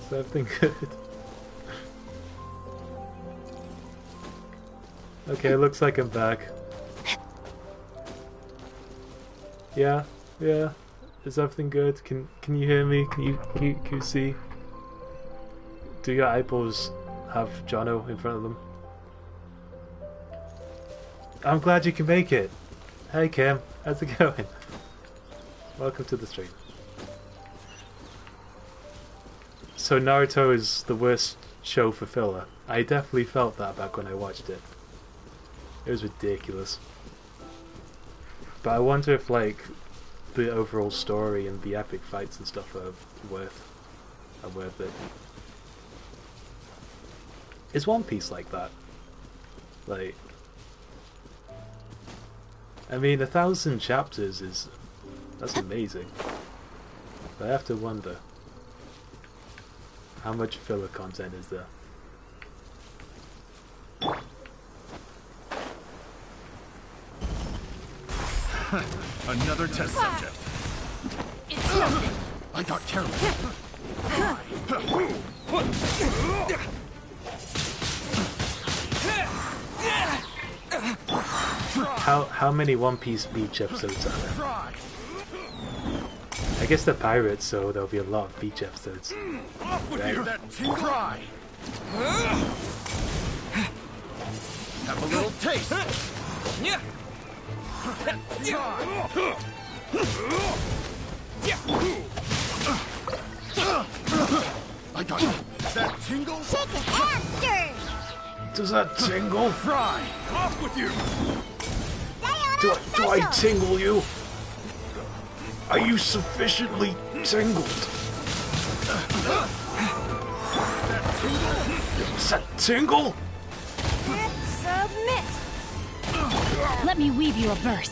Is everything good? Okay, looks like I'm back. Yeah, yeah. Is everything good? Can you hear me? Can you see? Do your eyeballs have Jono in front of them? I'm glad you can make it. Hey Kim, how's it going? Welcome to the stream. So Naruto is the worst show for filler. I definitely felt that back when I watched it. It was ridiculous. But I wonder if like the overall story and the epic fights and stuff are worth it. Is One Piece like that? Like, I mean, 1,000 chapters that's amazing. But I have to wonder, how much filler content is there? Another test subject. It's nothing. I got careless. How many One Piece beach episodes are there? I guess they're pirates, so there'll be a lot of beach episodes. Off with you! That cry! Have a little taste! I got it! That tingle? Chicken hamster. Does that tingle? Fry! Off with you! Do I tingle you? Are you sufficiently tingled? Is that tingle? Submit. Let me weave you a verse.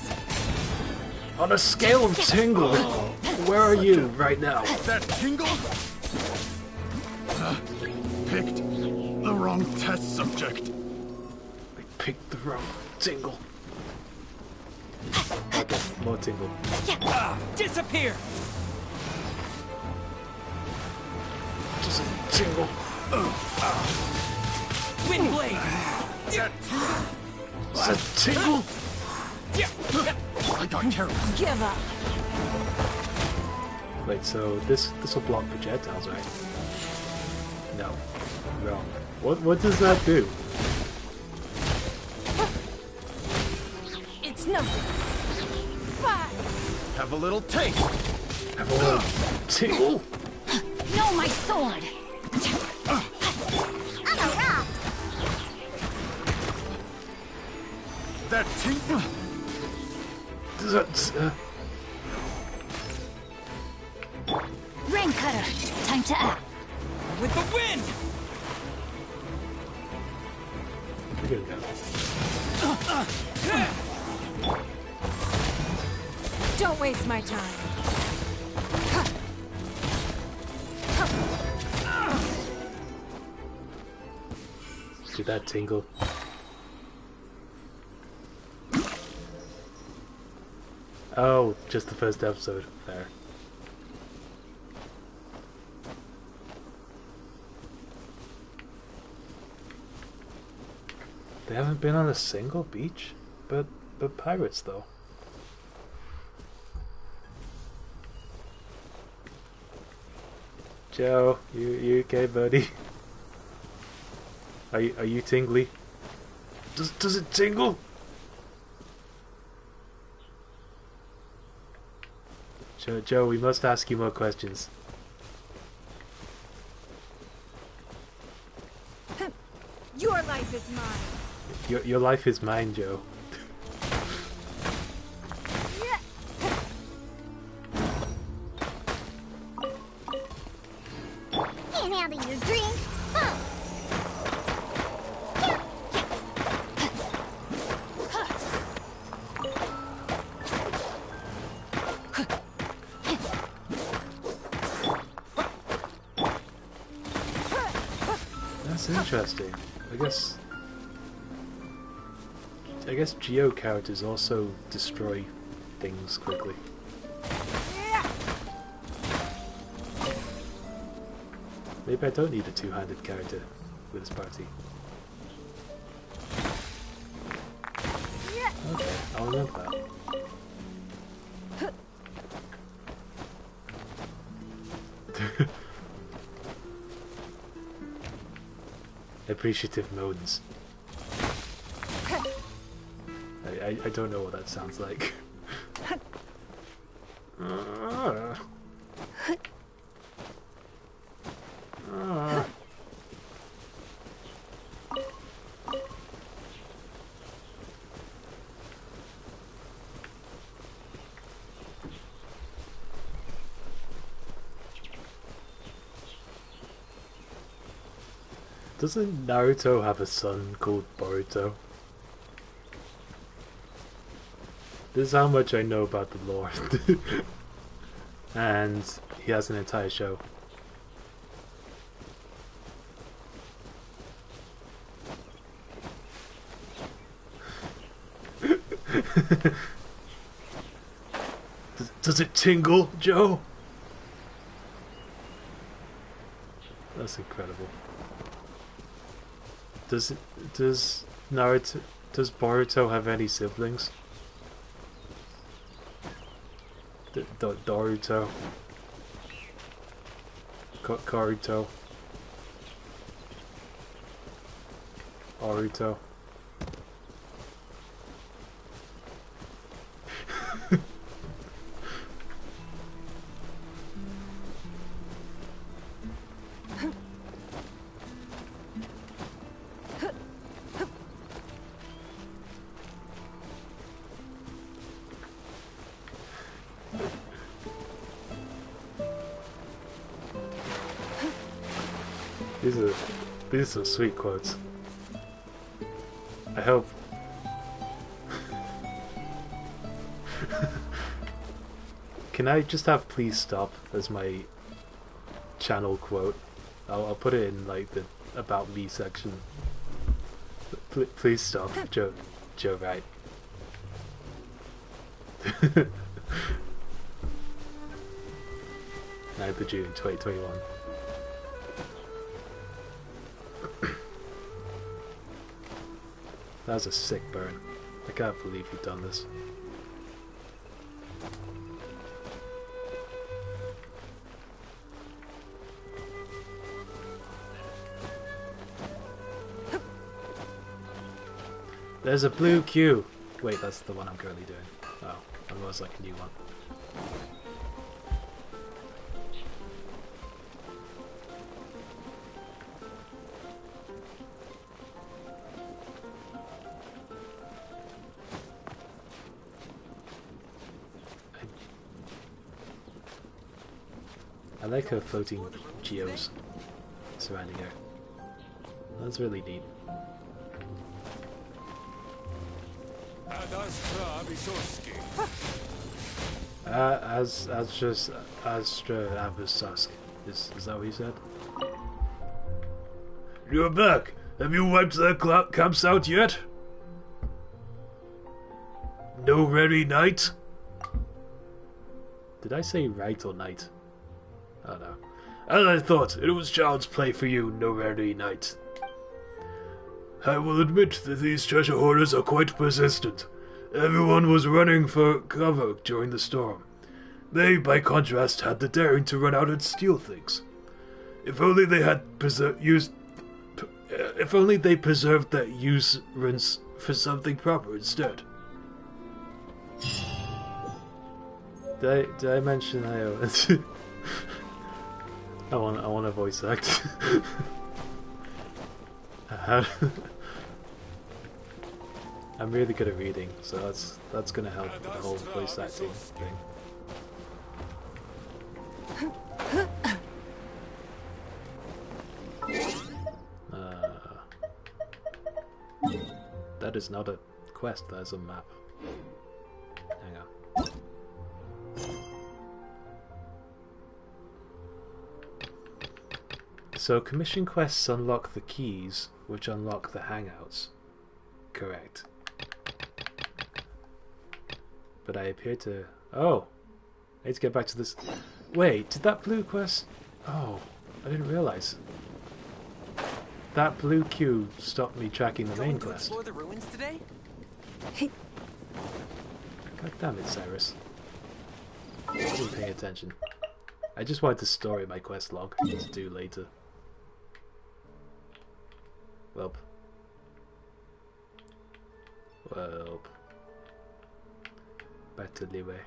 On a scale of tingle, where are you right now? That tingle? Picked the wrong test subject. I picked the wrong tingle. Okay, more tingle. Disappear! Does it tingle? Wind blade! That Is that tingle? I got careless. Give up. Wait, so this will block projectiles, right? No, wrong. What does that do? It's nothing. Have a little taste. Have a little tingle? No, my sword. I'm a rock. That tingle. Does that Rain cutter. Time to act. With the wind! We're good now. Don't waste my time. Did that tingle? Oh, just the first episode. There. They haven't been on a single beach, but pirates though. Joe, you okay, buddy? Are you tingly? Does it tingle? Joe, we must ask you more questions. Your life is mine. Your life is mine, Joe. Can't handle your drink. That's interesting. I guess Geo characters also destroy things quickly. Maybe I don't need a two-handed character with this party. Okay, I'll remember that. Appreciative moans. I don't know what that sounds like. Doesn't Naruto have a son called Boruto? This is how much I know about the lore. And he has an entire show. Does it tingle, Joe? That's incredible. Does Boruto have any siblings? Doruto. Karuto. Aruto. These are some sweet quotes. I hope. Can I just have "please stop" as my channel quote? I'll put it in like the "about me" section. Please stop, Joe Wright. 9th of June 2021. That was a sick burn. I can't believe you've done this. There's a blue queue! Wait, that's the one I'm currently doing. Oh, that was like a new one. I like her floating geos surrounding her. That's really neat. Astra Abusask. Is that what you said? You're back! Have you wiped the campsite yet? No ready night? Did I say right or night? Oh no. As I thought, it was child's play for you, no ready night. I will admit that these treasure hoarders are quite persistent. Everyone was running for cover during the storm. They, by contrast, had the daring to run out and steal things. If only they had if only they preserved that usance for something proper instead. Did I mention I want a voice act. I'm really good at reading, so that's gonna help with the whole voice acting thing. That is not a quest, that is a map. Hang on. So commission quests unlock the keys, which unlock the hangouts. Correct. But I appear to... Oh! I need to get back to this... Wait, did that blue quest... Oh. I didn't realize. That blue cube stopped me tracking the main Going to quest. explore the ruins today? God damn it, Cyrus. I wasn't paying attention. I just wanted to store in my quest log to do later. Welp. Welp. Back to Liwei.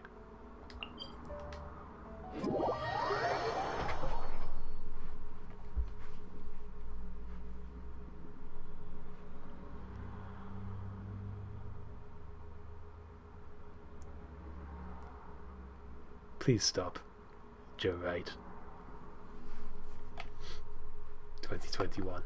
Please stop. You're right. 2021.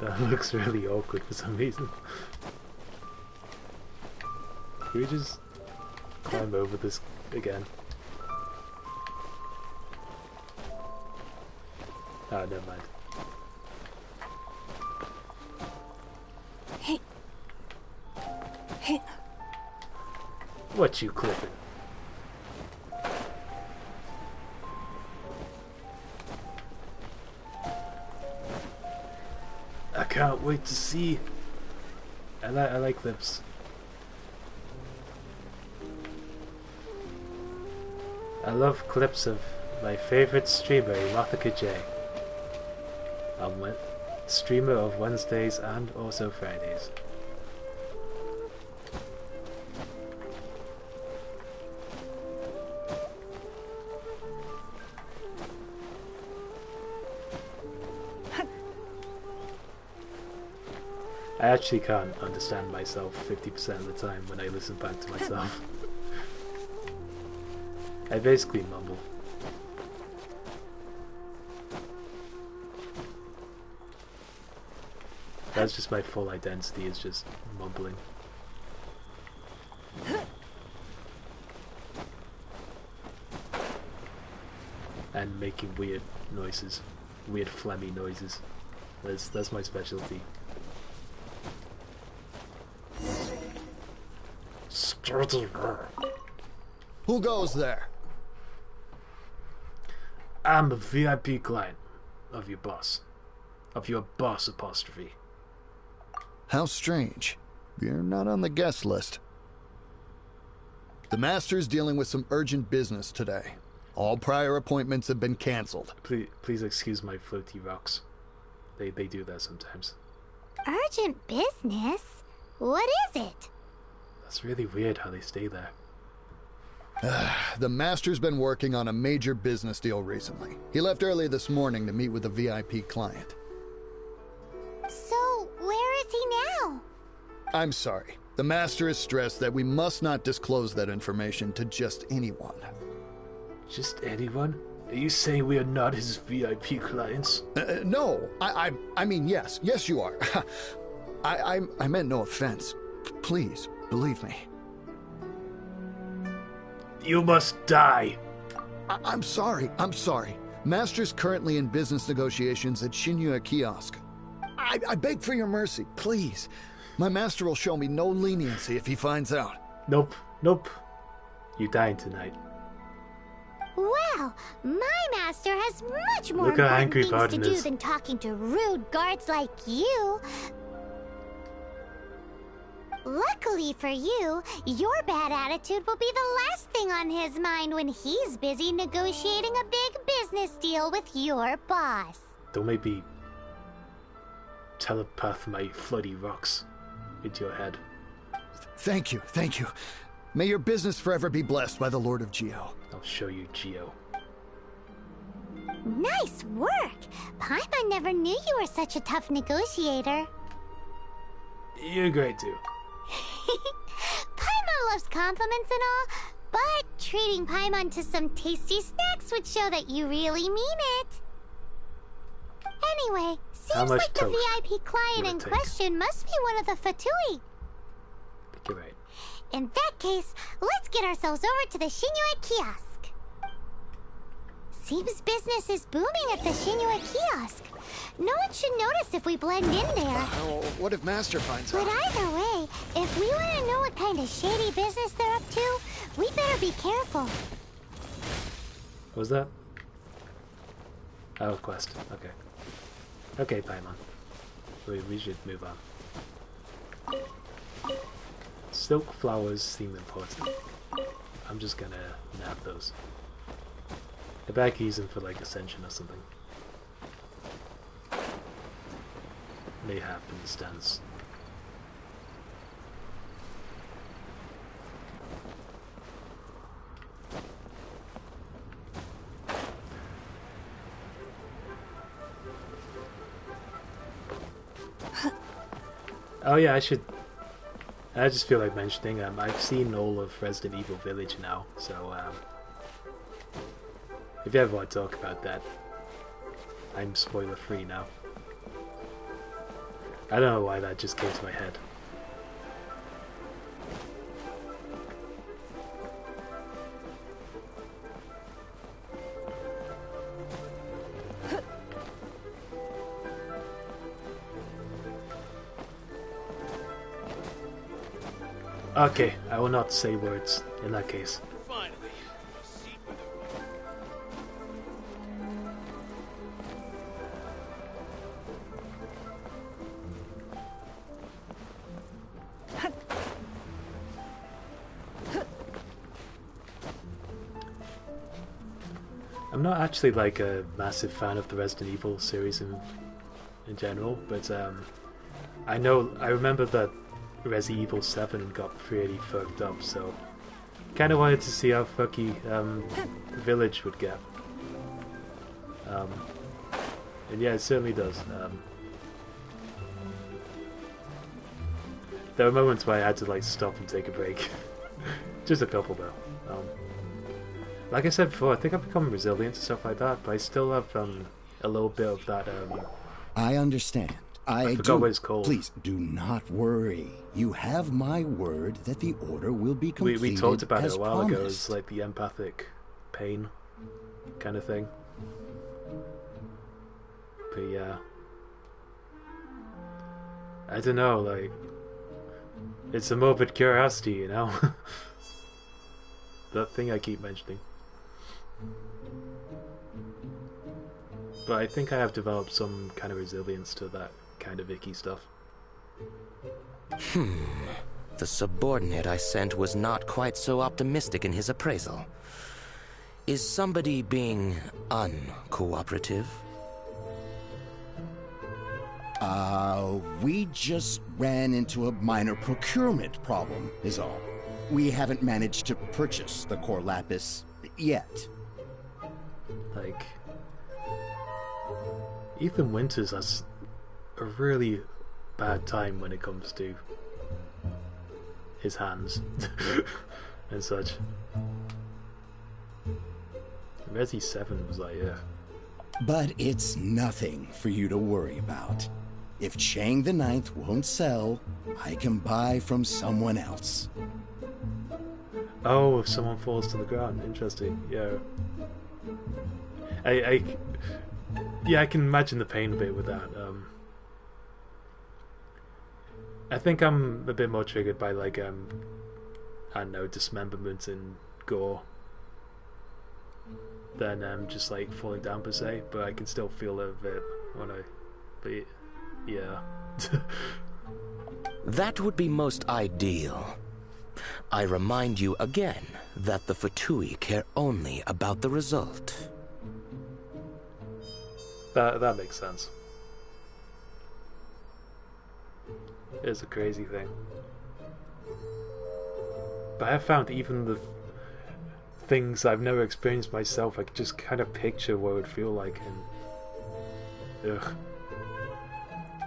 That looks really awkward for some reason. Can we just climb over this again? Ah, never mind. What you clipping? I can't wait to see. I like clips. I love clips of my favorite streamer, Mathika J. Streamer of Wednesdays and also Fridays. I actually can't understand myself 50% of the time when I listen back to myself. I basically mumble. That's just my full identity, is just mumbling. And making weird noises. Weird phlegmy noises. That's my specialty. Who goes there? I'm a VIP client of your boss. Of your boss apostrophe. How strange. You're not on the guest list. The Master's dealing with some urgent business today. All prior appointments have been cancelled. Please excuse my floaty rocks. They do that sometimes. Urgent business? What is it? That's really weird how they stay there. The Master's been working on a major business deal recently. He left early this morning to meet with a VIP client. So, where is he now? I'm sorry. The Master is stressed that we must not disclose that information to just anyone. Just anyone? Are you saying we are not his VIP clients? No, I mean, yes. Yes, you are. I meant no offense. Please, believe me. You must die. I'm sorry. Master's currently in business negotiations at Shinyue Kiosk. I beg for your mercy, please. My master will show me no leniency if he finds out. Nope. You're dying tonight. Well, my master has much more Look how important angry things to Barton do is. than talking to rude guards like you. Luckily for you, your bad attitude will be the last thing on his mind when he's busy negotiating a big business deal with your boss. Don't make me telepath my floaty rocks into your head. Thank you. May your business forever be blessed by the Lord of Geo. I'll show you Geo. Nice work! Paimon never knew you were such a tough negotiator. You're great too. Paimon loves compliments and all, but treating Paimon to some tasty snacks would show that you really mean it. Anyway, seems much like the toast VIP client would it in take? question must be one of the Fatui. I think you're right. In that case, let's get ourselves over to the Shinyue Kiosk. Seems business is booming at the Shinyue Kiosk. No one one should notice if we blend in there. What if Master finds But out? either way, if we want to know what kind of shady business they're up to, we better be careful. What was that? Oh, quest. Okay. Okay, Paimon. We should move on. Silk flowers seem important. I'm just gonna nab those. I bet I can use them for like ascension or something. May happenstance. Oh yeah, I just feel like mentioning, I've seen all of Resident Evil Village now, so if you ever want to talk about that, I'm spoiler free now. I don't know why that just came to my head. Okay, I will not say words in that case. Finally. I'm not actually like a massive fan of the Resident Evil series in general, but I remember that Resident Evil 7 got pretty fucked up, so kind of wanted to see how fucky Village would get. And yeah, it certainly does. There were moments where I had to like stop and take a break. Just a couple though. Like I said before, I think I've become resilient and stuff like that, but I still have a little bit of that. I understand. I forgot what it's called. Please do not worry. You have my word that the order will be completed. We talked about it a while ago. promised. It's like the empathic pain kind of thing. But yeah, I don't know. Like, it's a morbid curiosity, you know. That thing I keep mentioning. But I think I have developed some kind of resilience to that kind of icky stuff. The subordinate I sent was not quite so optimistic in his appraisal. Is somebody being uncooperative? We just ran into a minor procurement problem, is all. We haven't managed to purchase the core lapis yet. Like, Ethan Winters has a really bad time when it comes to his hands and such. Resi 7 was like, yeah. But it's nothing for you to worry about. If Chang the Ninth won't sell, I can buy from someone else. Oh, if someone falls to the ground, interesting. Yeah. Yeah, I can imagine the pain a bit with that. I think I'm a bit more triggered by like I don't know, dismemberment and gore than just like falling down per se. But I can still feel it a bit when I. But yeah. That would be most ideal. I remind you again that the Fatui care only about the result. That makes sense. It's a crazy thing. But I found even the things I've never experienced myself, I could just kind of picture what it would feel like, and ugh.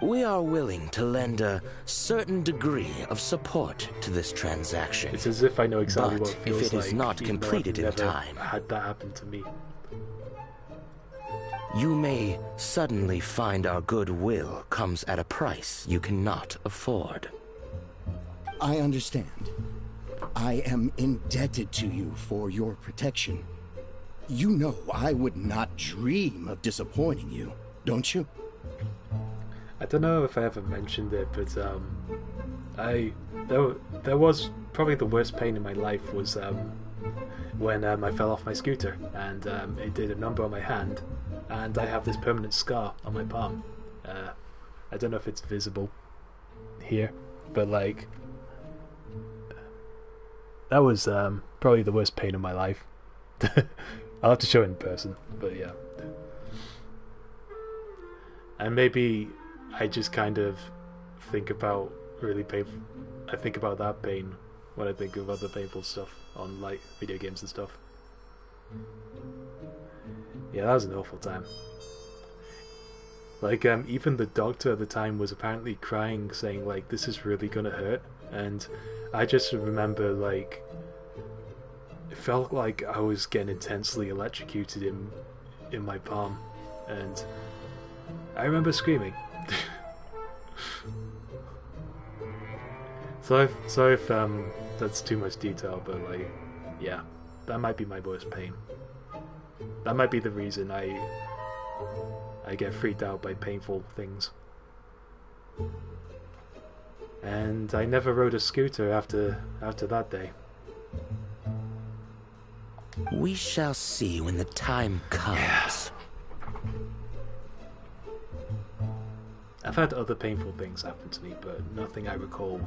We are willing to lend a certain degree of support to this transaction. It's as if I know exactly But what it feels if it is like, not even though I've completed in never time, had that happen to me. you may suddenly find our goodwill comes at a price you cannot afford. I understand. I am indebted to you for your protection. You know I would not dream of disappointing you, don't you? don't know if I ever mentioned it, but there was probably the worst pain in my life was when I fell off my scooter, and it did a number on my hand, and I have this permanent scar on my palm. I don't know if it's visible here, but like that was probably the worst pain of my life. I'll have to show it in person, but yeah. And maybe I just kind of think about really painful. I think about that pain when I think of other painful stuff on like video games and stuff. Yeah, that was an awful time. Like even the doctor at the time was apparently crying, saying like this is really gonna hurt, and I just remember like it felt like I was getting intensely electrocuted in my palm, and I remember screaming. Sorry if that's too much detail, but like, yeah, that might be my worst pain. That might be the reason I get freaked out by painful things. And I never rode a scooter after that day. We shall see when the time comes. I've had other painful things happen to me, but nothing I recall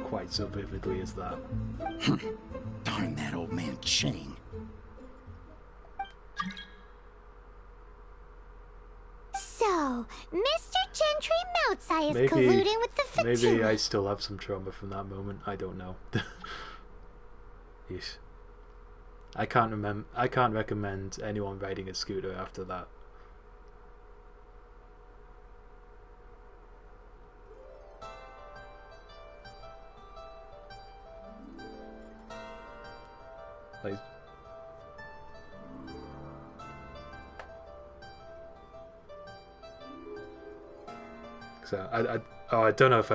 quite so vividly as that. Darn that old man Chang. So, Mr. Gentry Moutsai is colluding with the Fatui. Maybe I still have some trauma from that moment. I don't know. Yeesh. I can't recommend anyone riding a scooter after that. Like, so I don't know if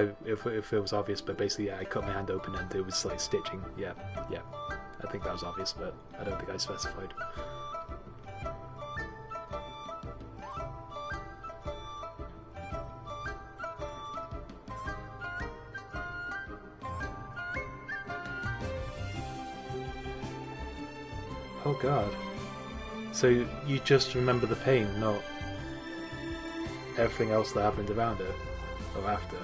it was obvious, but basically yeah, I cut my hand open and it was like stitching. Yeah. I think that was obvious, but I don't think I specified. Oh god. So you just remember the pain, not everything else that happened around it, or after?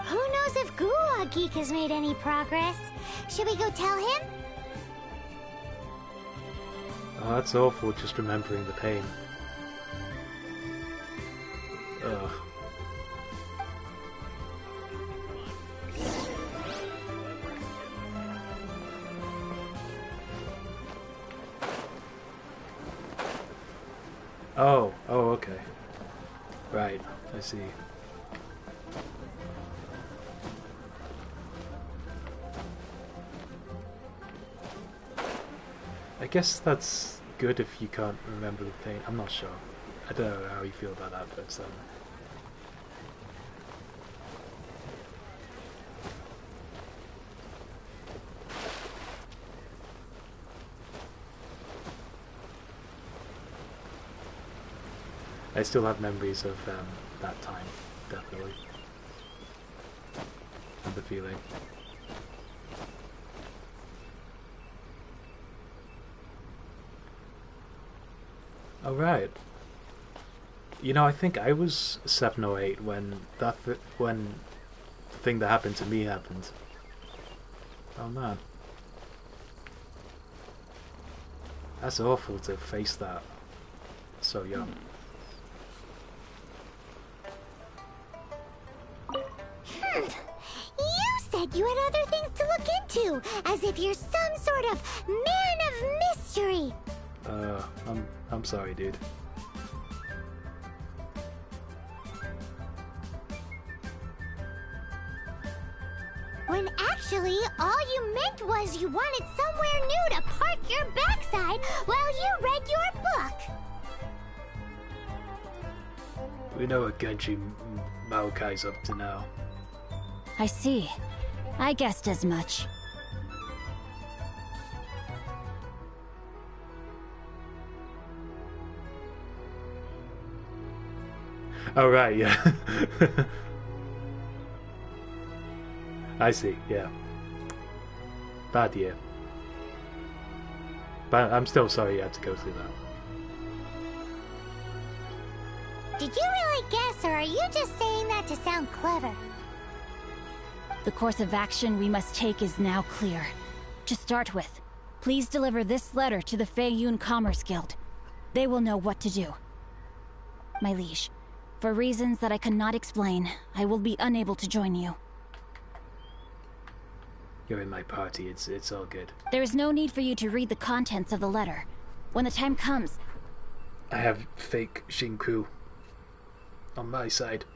Who knows if Gulag Geek has made any progress? Should we go tell him? Oh, that's awful, just remembering the pain. Ugh. Oh, okay. Right, I see. I guess that's good if you can't remember the pain. I'm not sure. I don't know how you feel about that, but I still have memories of that time, definitely. And the feeling. Oh, right. You know, I think I was 7 or 8 when when the thing that happened to me happened. Oh man. That's awful to face that so young. You said you had other things to look into, as if you're some sort of man of mystery. I'm sorry, dude. When actually, all you meant was you wanted somewhere new to park your backside while you read your book. We know what Genshin Maokai's up to now. I see. I guessed as much. Oh, right, yeah. I see, yeah. Bad year. But I'm still sorry you had to go through that. Did you really guess, or are you just saying that to sound clever? The course of action we must take is now clear. To start with, please deliver this letter to the Feiyun Commerce Guild. They will know what to do. My liege, for reasons that I cannot explain, I will be unable to join you. You're in my party, it's all good. There is no need for you to read the contents of the letter. When the time comes... I have fake Shinku on my side.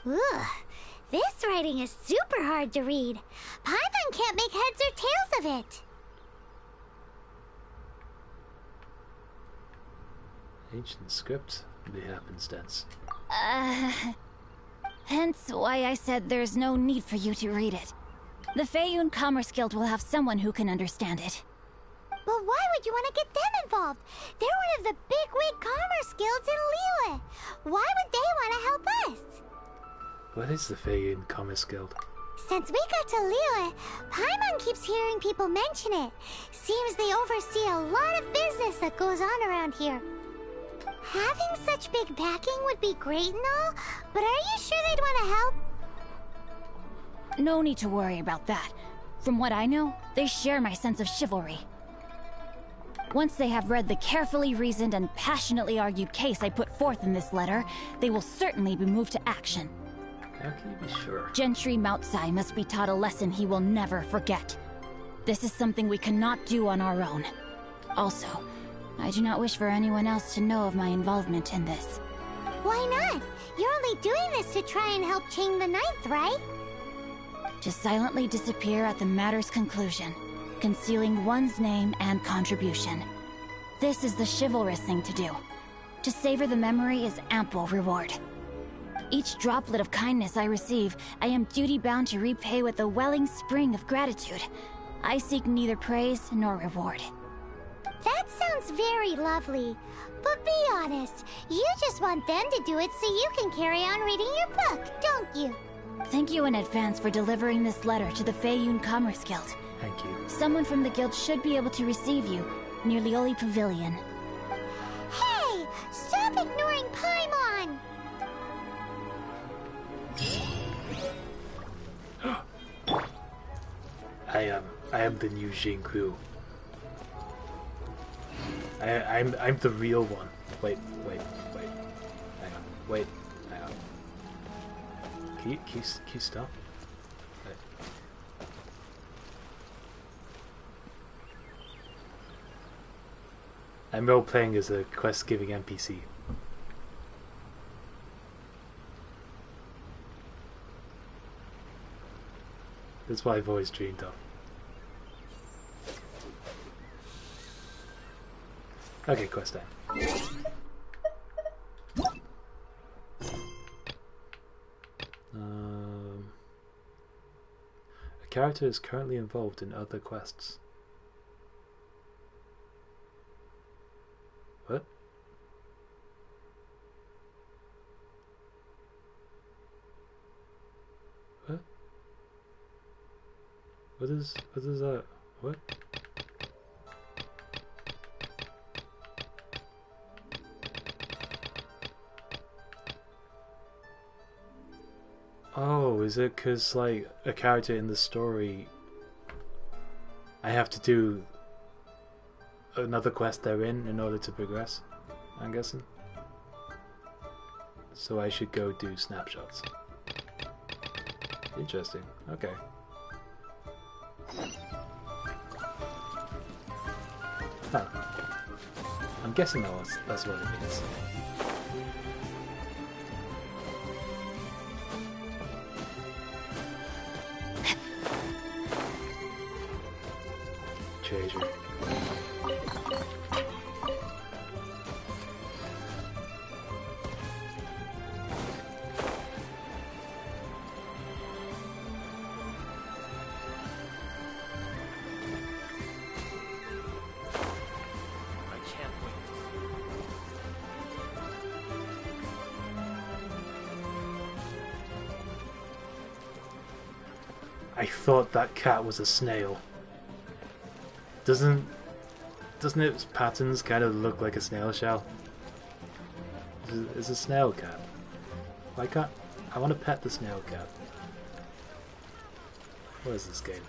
Ugh, this writing is super hard to read. Paimon can't make heads or tails of it. Ancient script, the happenstance. Hence why I said there's no need for you to read it. The Feiyun Commerce Guild will have someone who can understand it. But why would you want to get them involved? They're one of the bigwig commerce guilds in Liyue. Why would they want to help us? What is the Feiyun Commerce Guild? Since we got to Liyue, Paimon keeps hearing people mention it. Seems they oversee a lot of business that goes on around here. Having such big backing would be great and all, but are you sure they'd want to help? No need to worry about that. From what I know, they share my sense of chivalry. Once they have read the carefully reasoned and passionately argued case I put forth in this letter, they will certainly be moved to action. How can you be sure? Gentry Moutsai must be taught a lesson he will never forget. This is something we cannot do on our own. Also, I do not wish for anyone else to know of my involvement in this. Why not? You're only doing this to try and help Chang the Ninth, right? To silently disappear at the matter's conclusion, concealing one's name and contribution. This is the chivalrous thing to do. To savor the memory is ample reward. Each droplet of kindness I receive, I am duty-bound to repay with a welling spring of gratitude. I seek neither praise nor reward. That sounds very lovely. But be honest, you just want them to do it so you can carry on reading your book, don't you? Thank you in advance for delivering this letter to the Feiyun Commerce Guild. Thank you. Someone from the guild should be able to receive you, near Lioli Pavilion. Hey! Stop ignoring Paimon! I am the new Xingqiu. I'm the real one. Wait. Hang on. Hang on. Can you stop? Wait. I'm role-playing as a quest-giving NPC. That's what I've always dreamed of. Okay, quest time. A character is currently involved in other quests. What? What? What is that? What? Oh, is it because, like, a character in the story, I have to do another quest they're in order to progress, I'm guessing? So I should go do snapshots. Interesting, okay. Huh. I'm guessing that's what it means. Treasure. I thought that cat was a snail. Doesn't its patterns kind of look like a snail shell? It's a snail cat. Why can't I want to pet the snail cat? What is this game?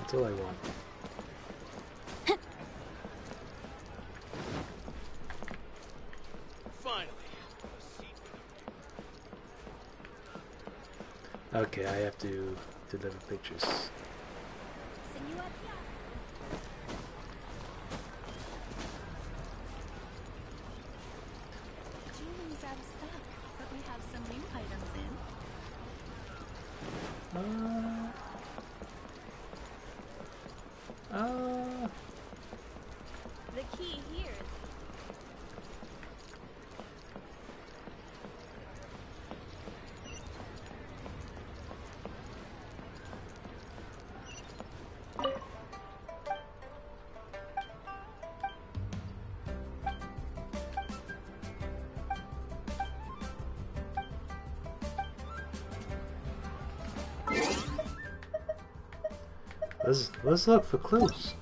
That's all I want. Okay, I have to deliver pictures. Julian's out of stock, but we have some new items in. The key here is Let's look for clues.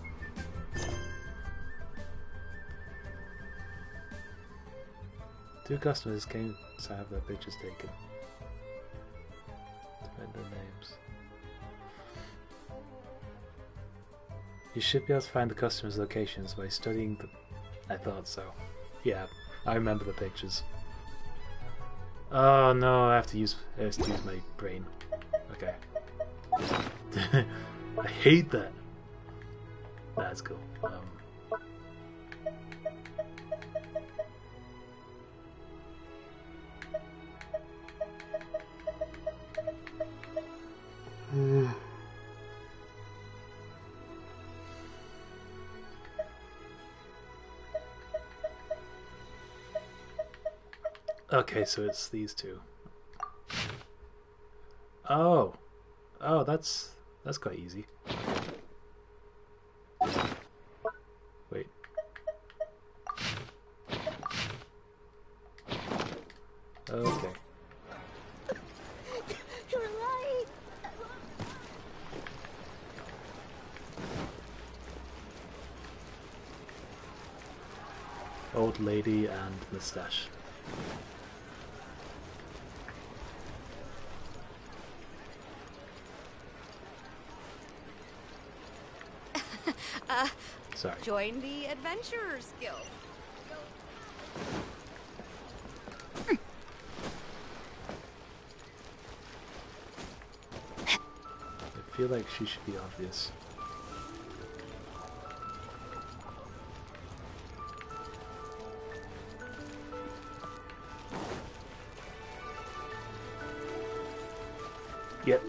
Two customers came to have their pictures taken. Find their names. You should be able to find the customers' locations by studying the... I thought so. Yeah, I remember the pictures. Oh no, I have to use my brain. Okay. I hate that. That's cool. Okay, so it's these two. Oh, that's quite easy. Wait. Okay. You're lying. Old lady and mustache. Sorry. Join the Adventurers Guild. I feel like she should be obvious. Yep.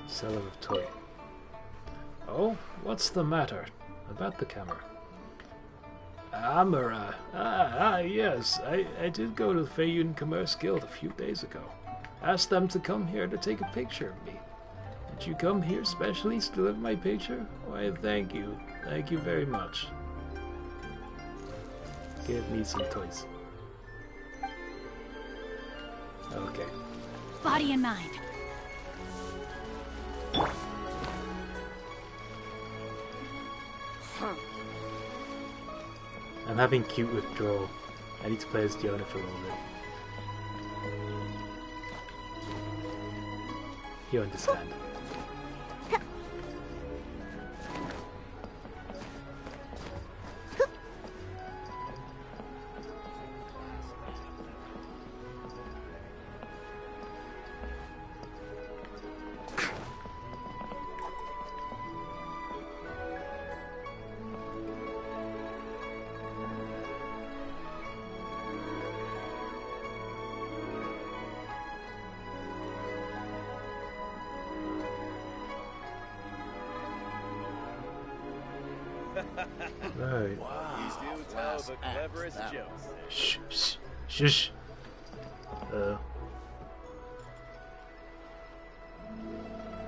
Seller of toy. Oh, what's the matter? About the camera. Amara. Yes. I did go to the Feiyun Commerce Guild a few days ago. Asked them to come here to take a picture of me. Did you come here specially to deliver my picture? Why, thank you. Thank you very much. Give me some toys. Okay. Body and mind. I'm having cute withdrawal. I need to play as Diona for a little bit. You understand. Right. Wow. You do tell the cleverest jokes. Shh, shh, shush. So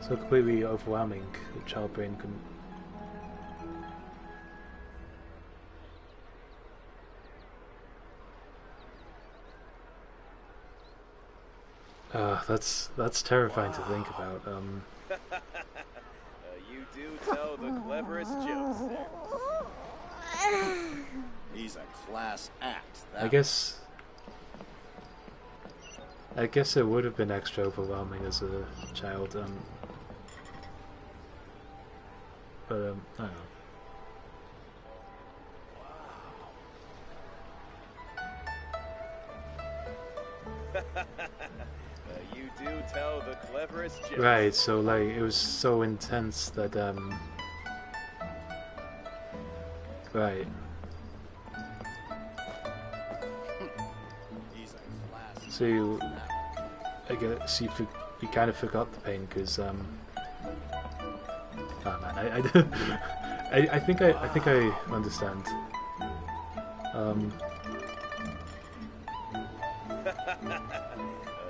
completely overwhelming. The child brain couldn't. That's terrifying to think about. You do tell the cleverest jokes there. He's a class act. I guess it would have been extra overwhelming as a child. But I don't know. You do tell the cleverest jokes. Right, so like it was so intense that right. So I guess you kind of forgot the pain because oh man, I think I understand.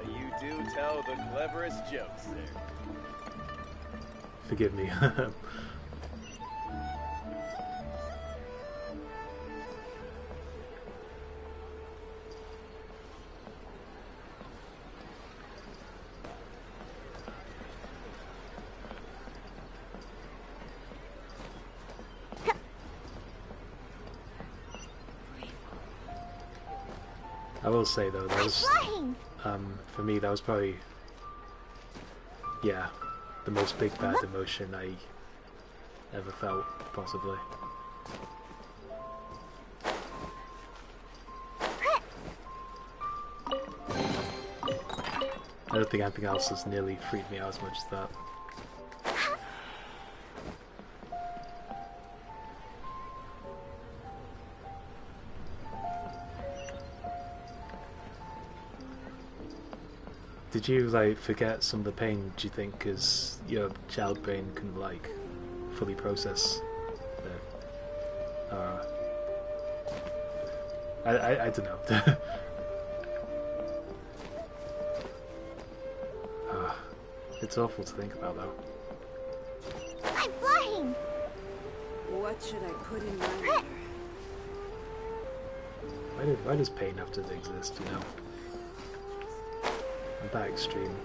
You do tell the cleverest jokes there. Forgive me. I will say though, that was for me that was probably the most big bad emotion I ever felt, possibly. I don't think anything else has nearly freaked me out as much as that. Did you like forget some of the pain, do you think, because your child brain couldn't like fully process it? I don't know. It's awful to think about though. I'm flying! What should I put in my letter? Why does pain have to exist, you know? I'm that extreme.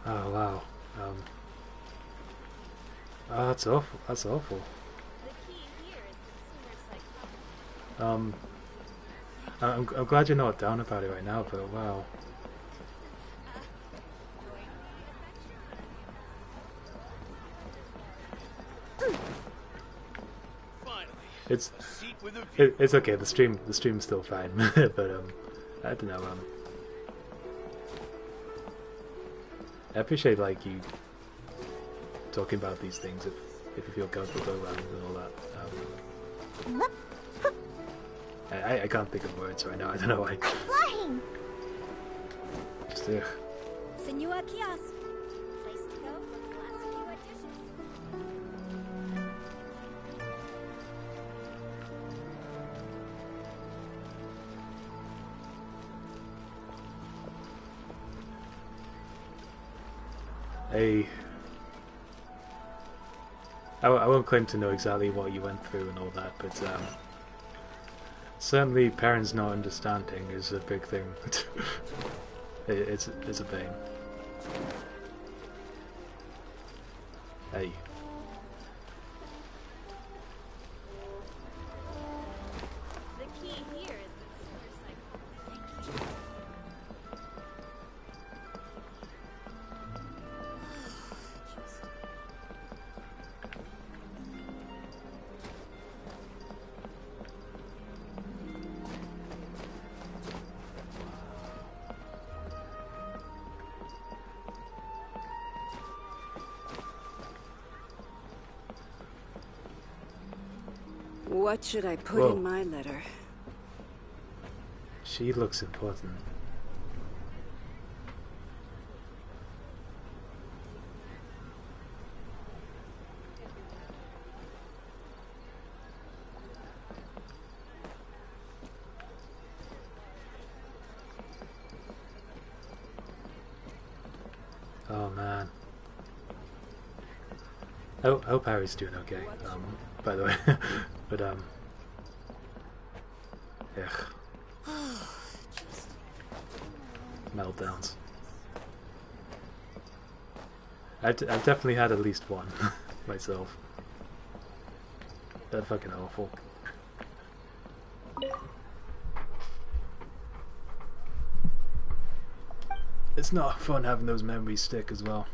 Oh wow. Oh, that's awful. That's awful. I'm glad you're not down about it right now, but wow. It's okay. The stream's still fine, but I don't know. I appreciate like you talking about these things if you feel comfortable around and all that. I can't think of words right now. I don't know why. Flying. Just Senua Kiosk. Place to go for classic Senua dishes. I won't claim to know exactly what you went through and all that, but certainly parents not understanding is a big thing. It's a pain. Hey. The key here is the solar cycle. Thank you. What should I put Whoa. in my letter? She looks important. Oh man. I hope Harry's doing okay, by the way. But ugh. Meltdowns. I've definitely had at least one myself. That's fucking awful. It's not fun having those memories stick as well.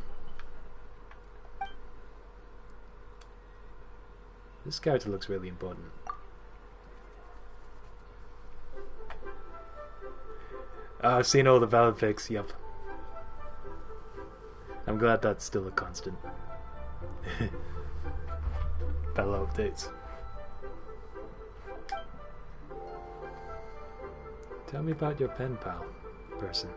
This character looks really important. I've seen all the valid pics, yep. I'm glad that's still a constant. Battle updates. Tell me about your pen pal person.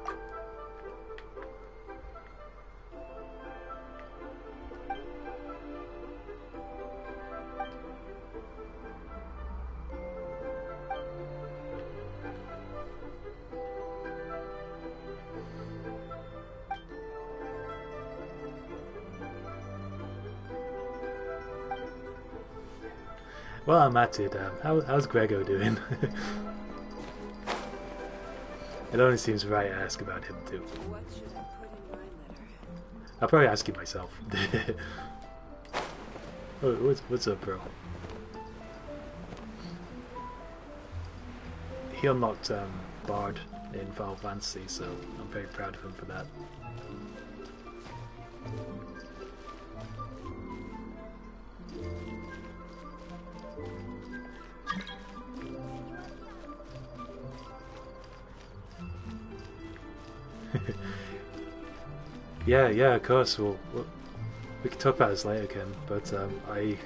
Well, I'm at it. How's Grego doing? It only seems right to ask about him too. What should I put in my letter? I'll probably ask you myself. Oh, what's up, bro? He unlocked Bard in Final Fantasy, so I'm very proud of him for that. Yeah, of course. We can talk about this later, Kim. But I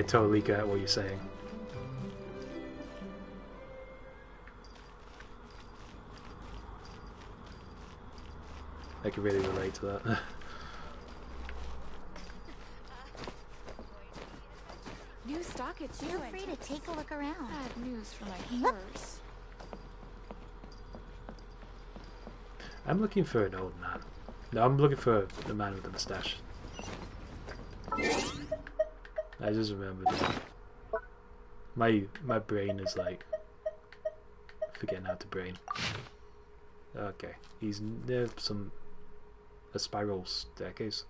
totally get what you're saying. I can really relate to that. New stock at Feel free to take a look around. Bad news for my hearers. I'm looking for an old man. No, I'm looking for the man with the mustache. I just remembered that. My brain is like forgetting how to brain. Okay, he's near a spiral staircase.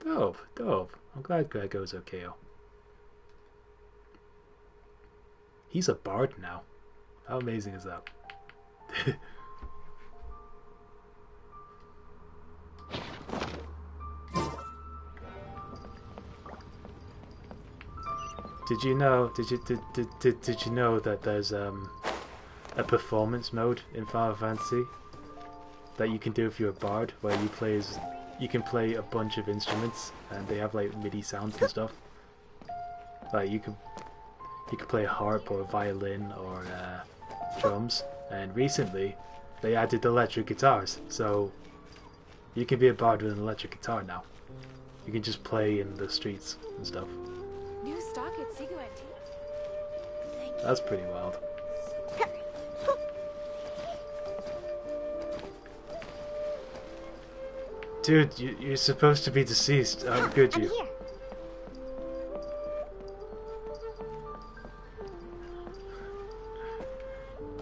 Dope. I'm glad Grego's okay. He's a bard now. How amazing is that? Did you know that there's a performance mode in Final Fantasy that you can do if you're a bard, where you can play a bunch of instruments and they have like MIDI sounds and stuff. Like you could play a harp or a violin or drums, and recently they added electric guitars, so you can be a bard with an electric guitar now. You can just play in the streets and stuff. New stock at Sigu Antique. That's pretty wild. Dude, you're supposed to be deceased. How could you? Here.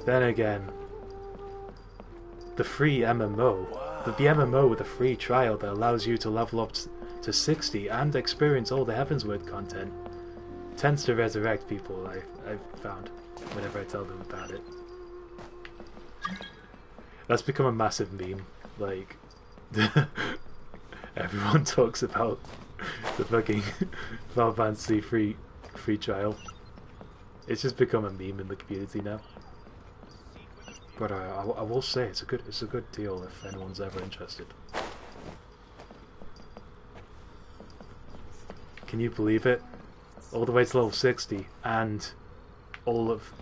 Then again, the free MMO, the MMO with a free trial that allows you to level up to 60 and experience all the Heavensward content, tends to resurrect people, I've found, whenever I tell them about it. That's become a massive meme, like, everyone talks about the fucking Final Fantasy free trial. It's just become a meme in the community now. But I will say it's a good deal if anyone's ever interested. Can you believe it? All the way to level 60 and all of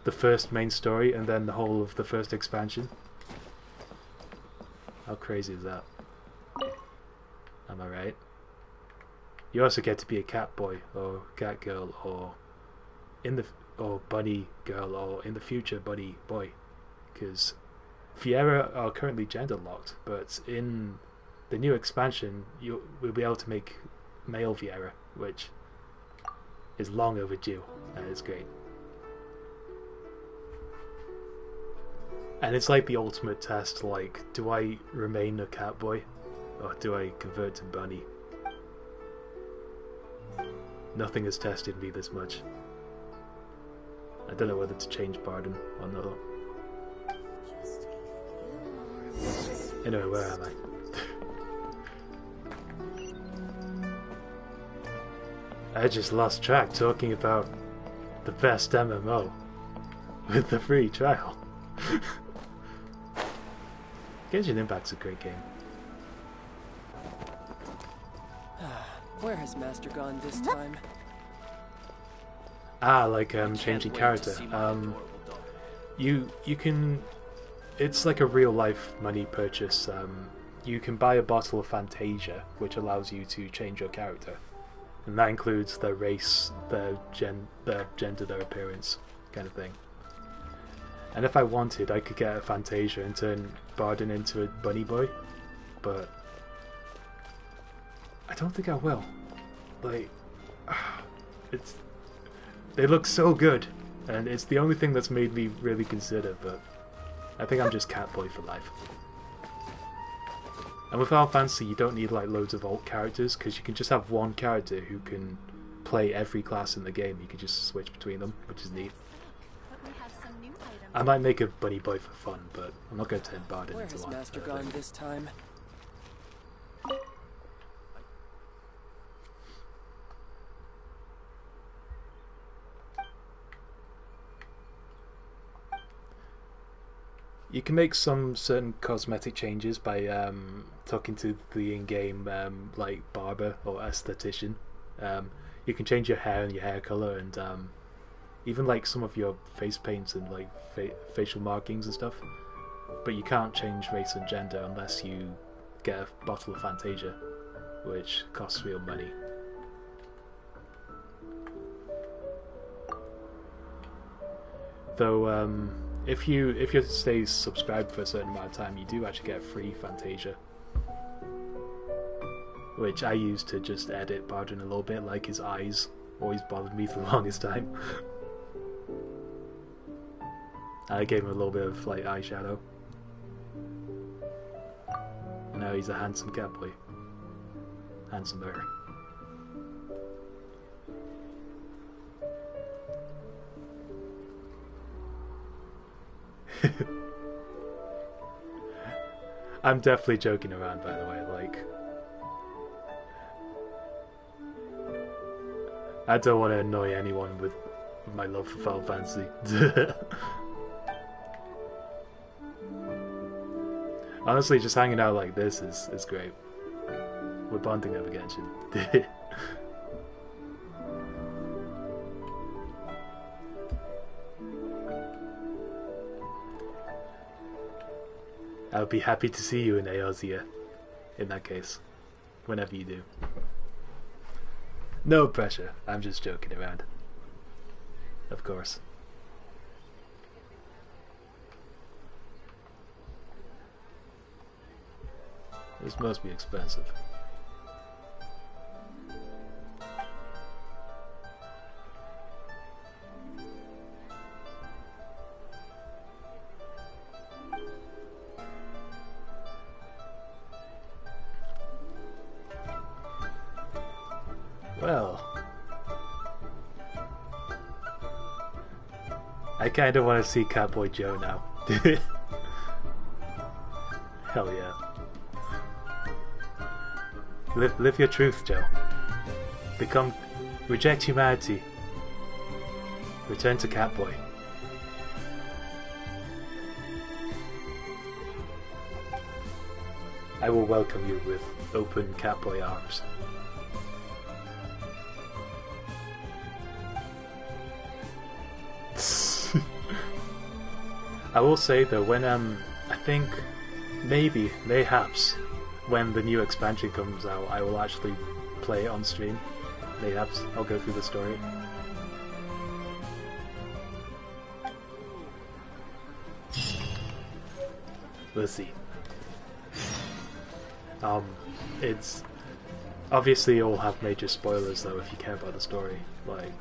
the first main story and then the whole of the first expansion. How crazy is that? Am I right? You also get to be a cat boy or cat girl or bunny girl or in the future bunny boy, because Fiera are currently gender locked, but in the new expansion we'll be able to make male Fiera, which is long overdue and it's great. And it's like the ultimate test, like, do I remain a cat boy or do I convert to bunny? Nothing has tested me this much. I don't know whether to change Barden or not. Anyway, where am I? I just lost track talking about the best MMO with the free trial. Genshin Impact's a great game. Where has Master gone this time? Ah, like changing character. You can. It's like a real life money purchase. You can buy a bottle of Fantasia, which allows you to change your character, and that includes their race, their gender, their appearance, kind of thing. And if I wanted, I could get a Fantasia and turn Barden into a bunny boy, but I don't think I will. Like, they look so good, and it's the only thing that's made me really consider, but I think I'm just Catboy for life. And with Final Fantasy, you don't need like loads of alt characters, because you can just have one character who can play every class in the game. You can just switch between them, which is neat. I might make a bunny boy for fun, but I'm not going to turn Barden into one. Where has Master gone this time? You can make some certain cosmetic changes by talking to the in-game like barber or esthetician. You can change your hair and your hair color, and even like some of your face paints and like facial markings and stuff. But you can't change race and gender unless you get a bottle of Fantasia, which costs real money. Though if you stay subscribed for a certain amount of time, you do actually get free Fantasia, which I use to just edit Barden a little bit. Like, his eyes always bothered me for the longest time. I gave him a little bit of like eyeshadow. And now he's a handsome cat boy. Handsomer. I'm definitely joking around, by the way. Like, I don't want to annoy anyone with my love for Final Fantasy. Honestly, just hanging out like this is great. We're bonding over Genshin. I'll be happy to see you in Eorzea, in that case, whenever you do. No pressure, I'm just joking around. Of course. This must be expensive. Well, I kinda wanna see Catboy Joe now. Hell yeah. Live your truth, Joe. Reject humanity. Return to Catboy. I will welcome you with open Catboy arms. I will say though, when I think mayhaps when the new expansion comes out, I will actually play it on stream. Mayhaps I'll go through the story. Let's see. It's obviously all have major spoilers though if you care about the story. Like,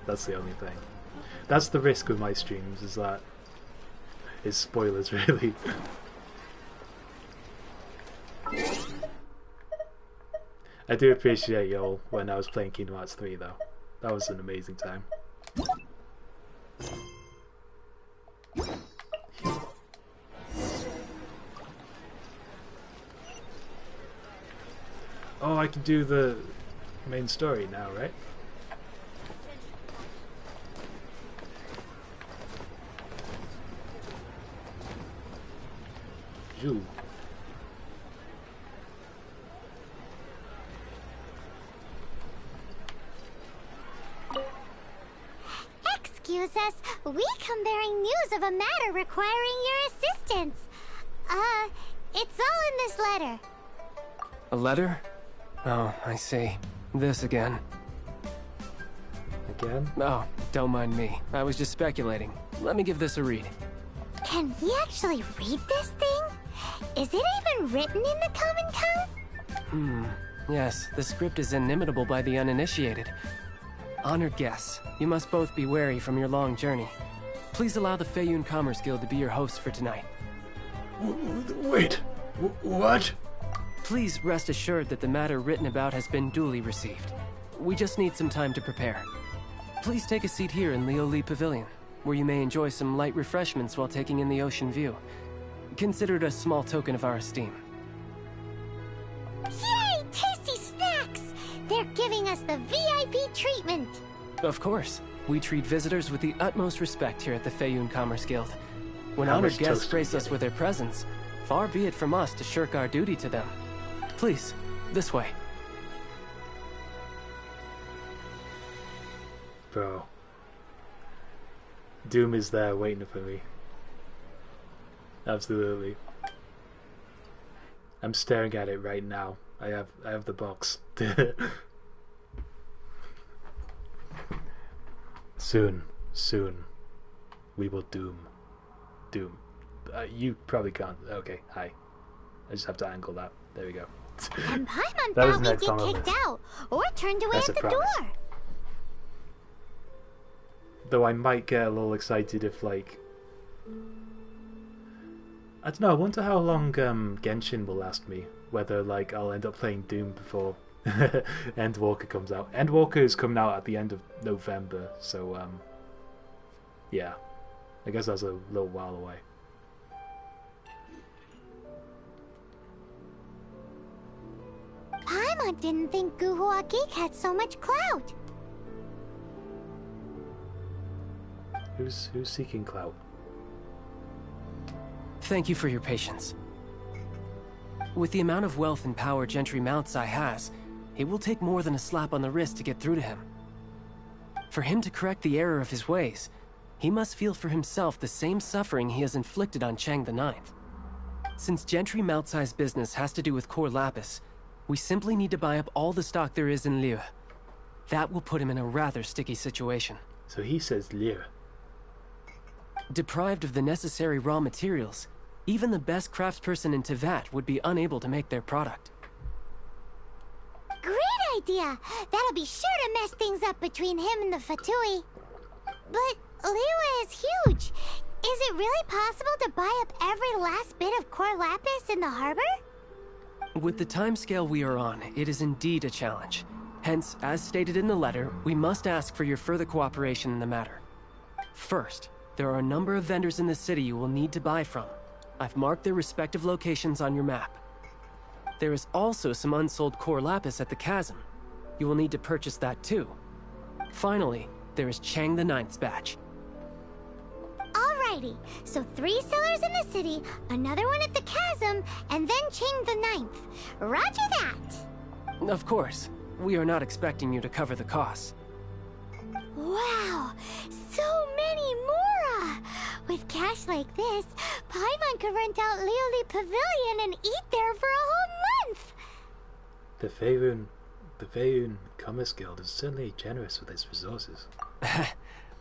that's the only thing. That's the risk with my streams, is spoilers really. I do appreciate y'all when I was playing Kingdom Hearts 3 though. That was an amazing time. Oh, I can do the main story now, right? Ju. Excuse us, we come bearing news of a matter requiring your assistance. It's all in this letter. A letter? Oh, I see. This again. Again? Oh, don't mind me. I was just speculating. Let me give this a read. Can we actually read this thing? Is it even written in the common tongue? Yes, the script is inimitable by the uninitiated. Honored guests, you must both be wary from your long journey. Please allow the Feiyun Commerce Guild to be your hosts for tonight. Wait, what? Please rest assured that the matter written about has been duly received. We just need some time to prepare. Please take a seat here in Leo Lee Pavilion, where you may enjoy some light refreshments while taking in the ocean view. Consider it a small token of our esteem. Yay! Tasty snacks! They're giving us the VIP treatment! Of course. We treat visitors with the utmost respect here at the Feiyun Commerce Guild. When How honored much guests toast grace are we us with their presence, far be it from us to shirk our duty to them. Please, this way. Bro. Doom is there waiting for me. Absolutely. I'm staring at it right now. I have the box. Soon, we will doom. You probably can't. Okay, hi. I just have to angle that. There we go. And Paimon That was thought we'd next get on the kicked list. out, or turned away That's at a the promise. door. Though I might get a little excited if, like, I don't know. I wonder how long Genshin will last me. Whether like I'll end up playing Doom before Endwalker comes out. Endwalker is coming out at the end of November, so yeah, I guess that's a little while away. Paimon didn't think Guhua Geek had so much clout. Who's seeking clout? Thank you for your patience. With the amount of wealth and power Gentry Mount's Eye has, it will take more than a slap on the wrist to get through to him. For him to correct the error of his ways, he must feel for himself the same suffering he has inflicted on Chang the Ninth. Since Gentry Mount's Eye's business has to do with core lapis, we simply need to buy up all the stock there is in Liu. That will put him in a rather sticky situation. So he says Liu. Deprived of the necessary raw materials, even the best craftsperson in Tevat would be unable to make their product. Great idea! That'll be sure to mess things up between him and the Fatui. But Liyue is huge. Is it really possible to buy up every last bit of core lapis in the harbor? With the timescale we are on, it is indeed a challenge. Hence, as stated in the letter, we must ask for your further cooperation in the matter. First, there are a number of vendors in the city you will need to buy from. I've marked their respective locations on your map. There is also some unsold core lapis at the chasm. You will need to purchase that too. Finally, there is Chang the Ninth's batch. Alrighty, so 3 sellers in the city, another one at the chasm, and then Chang the Ninth. Roger that! Of course, we are not expecting you to cover the costs. Wow, so many Mora! With cash like this, Paimon could rent out Leoli Pavilion and eat there for a whole month! The Faerun Commerce Guild is certainly generous with its resources.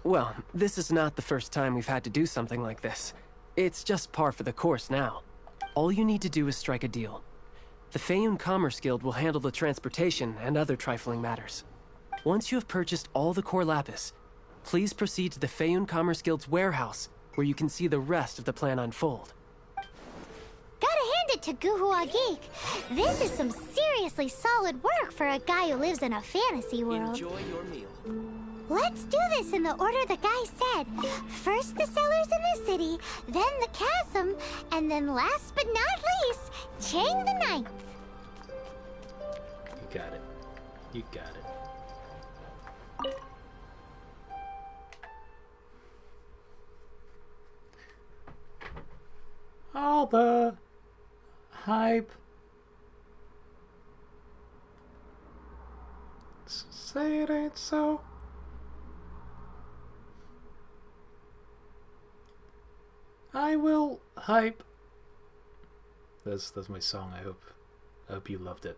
Well, this is not the first time we've had to do something like this. It's just par for the course now. All you need to do is strike a deal. The Faerun Commerce Guild will handle the transportation and other trifling matters. Once you have purchased all the core lapis, please proceed to the Faerun Commerce Guild's warehouse, where you can see the rest of the plan unfold. Gotta hand it to Guhua Geek. This is some seriously solid work for a guy who lives in a fantasy world. Enjoy your meal. Let's do this in the order the guy said. First the cellars in the city, then the chasm, and then last but not least, Chang the Ninth. You got it. You got it. All the hype. Say it ain't so. I will hype. That's my song. I hope you loved it.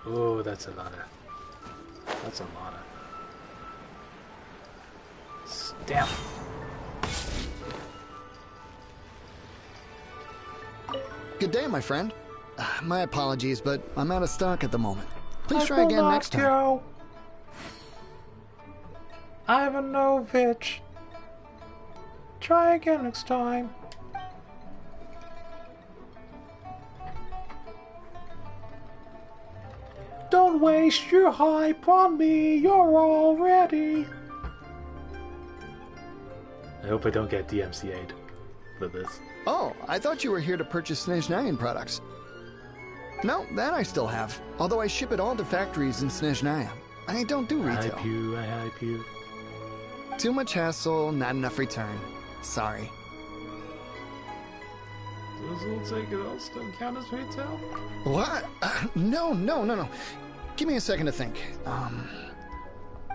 Oh, that's a lot of. That's a lot of. Stamp. Good day, my friend. My apologies, but I'm out of stock at the moment. Please try again next time. Ivanovich. Try again next time. Don't waste your hype on me, you're all ready. I hope I don't get DMCA'd for this. Oh, I thought you were here to purchase Snezhnayan products. No, that I still have. Although I ship it all to factories in Snezhnaya. I don't do retail. I hype you. Too much hassle, not enough return. Sorry. Those little take-it-alls don't count as retail? What? No. Give me a second to think.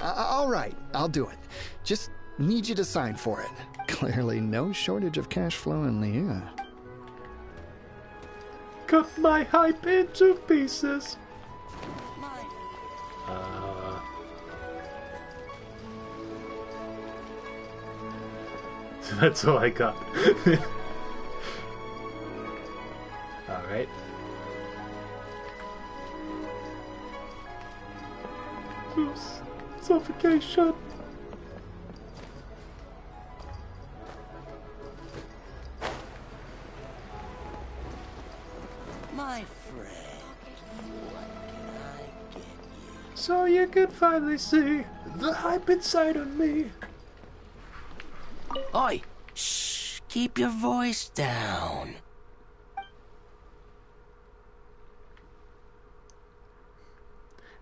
All right, I'll do it. Just need you to sign for it. Clearly no shortage of cash flow in the air. Cut my hype into pieces. That's all I got. Alright. Suffocation. My friend, what can I get you? So you can finally see the hype inside of me. Oi! Shh! Keep your voice down.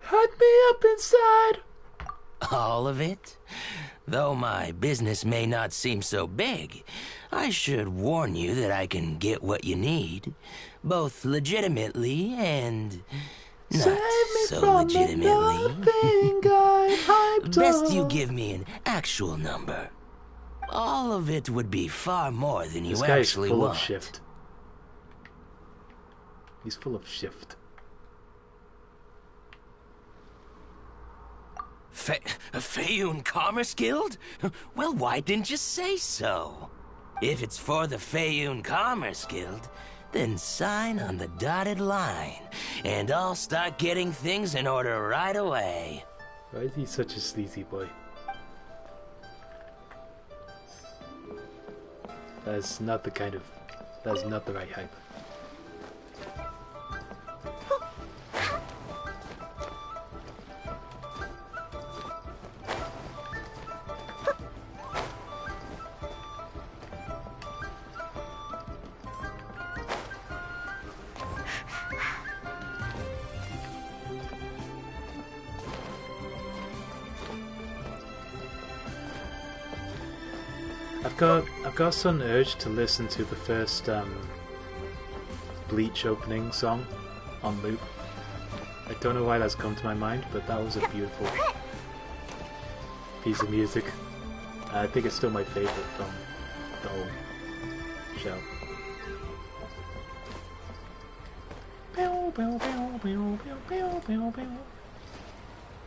Hype me up inside. All of it? Though my business may not seem so big, I should warn you that I can get what you need, both legitimately and not so legitimately. Best you give me an actual number. All of it would be far more than you actually full want. Of shift. He's full of shift. Faerun Commerce Guild? Well, why didn't you say so? If it's for the Faerun Commerce Guild, then sign on the dotted line, and I'll start getting things in order right away. Why is he such a sleazy boy? That's not the right hype. I've got some urge to listen to the first Bleach opening song on loop. I don't know why that's come to my mind, but that was a beautiful piece of music. I think it's still my favourite from the whole show.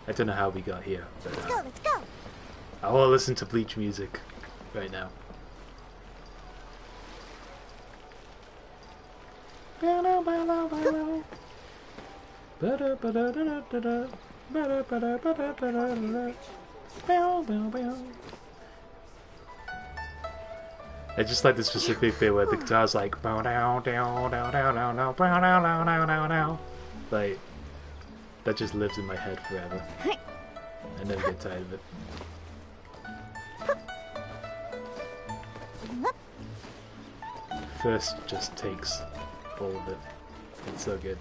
I don't know how we got here, but Let's go. I want to listen to Bleach music right now. I just like the specific bit where the guitar's like like that just lives in my head forever. I never get tired of it. First just takes all of it. It's so good.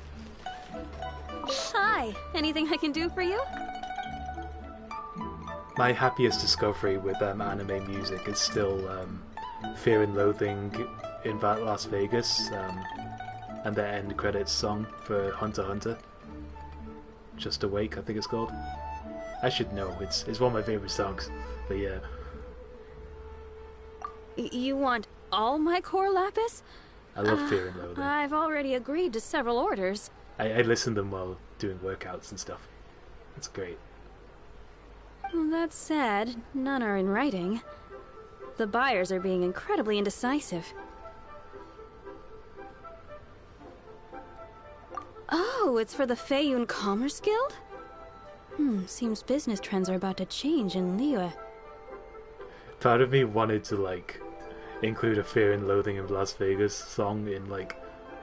Hi, anything I can do for you? My happiest discovery with anime music is still Fear and Loathing in Las Vegas and the end credits song for Hunter x Hunter. Just Awake, I think it's called. I should know, it's one of my favourite songs, but yeah. You want all my core lapis? I love Fear and Loathing. I've already agreed to several orders. I listen to them while doing workouts and stuff. It's great. That said, none are in writing. The buyers are being incredibly indecisive. Oh, it's for the Feiyun Commerce Guild? Seems business trends are about to change in Liyue. Part of me wanted to, like, include a Fear and Loathing in Las Vegas song in, like,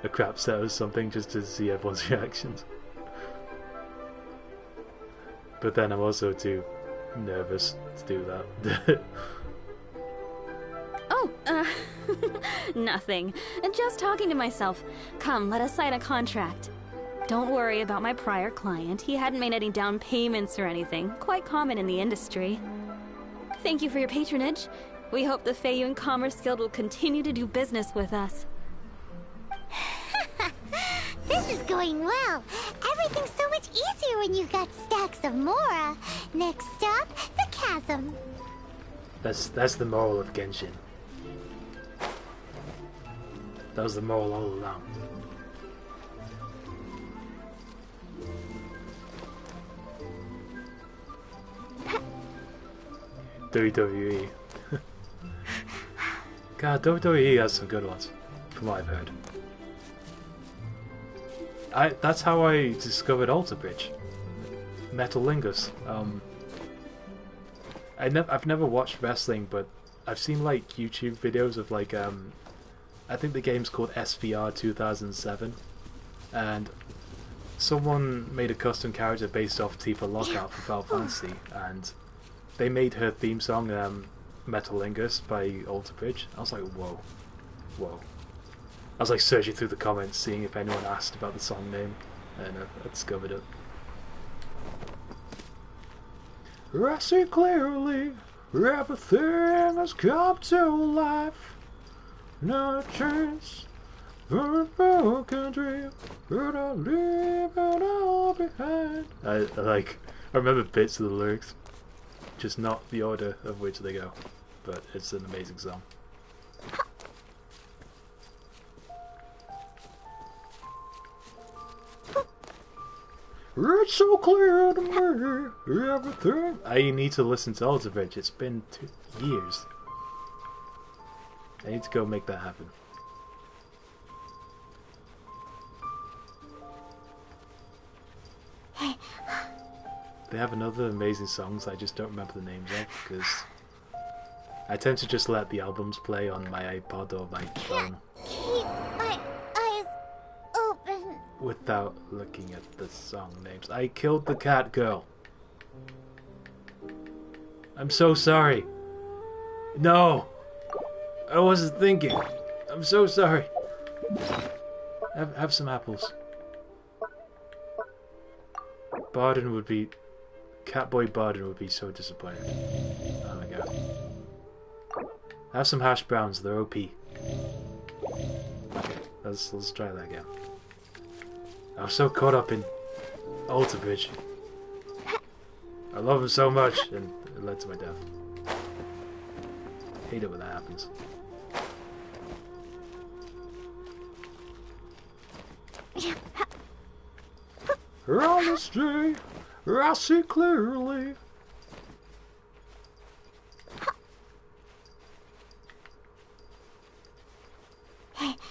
a crap set or something just to see everyone's reactions. But then I'm also too nervous to do that. Oh, nothing. Just talking to myself. Come, let us sign a contract. Don't worry about my prior client. He hadn't made any down payments or anything. Quite common in the industry. Thank you for your patronage. We hope the Feiyun Commerce Guild will continue to do business with us. This is going well. Everything's so much easier when you've got stacks of Mora. Next stop, the chasm. That's the moral of Genshin. That was the moral all along. WWE. God, WWE has some good ones, from what I've heard. That's how I discovered Alter Bridge. Metal Lingus. I've never watched wrestling, but I've seen like YouTube videos of like I think the game's called SVR 2007, and someone made a custom character based off Tifa Lockout for Final Fantasy, and they made her theme song Metal Lingus by Alter Bridge. I was like, whoa. I was like searching through the comments, seeing if anyone asked about the song name, and I discovered it. I see clearly, everything has come to life. No chance for a broken dream, but I leave it all behind. I remember bits of the lyrics, just not the order of which they go, but it's an amazing song. It's so clear to me, everything. I need to listen to Alter Bridge. It's been 2 years. I need to go make that happen. They have another amazing songs I just don't remember the names of, because I tend to just let the albums play on my iPod or my phone. Keep my eyes open. Without looking at the song names. I killed the cat girl. I'm so sorry. No! I wasn't thinking. I'm so sorry. Have some apples. Barden would be... Catboy Barden would be so disappointed. Oh my god. Have some hash browns, they're OP. Okay, let's try that again. I was so caught up in Alter Bridge. I love him so much, and it led to my death. Hate it when that happens. Honesty, I see clearly.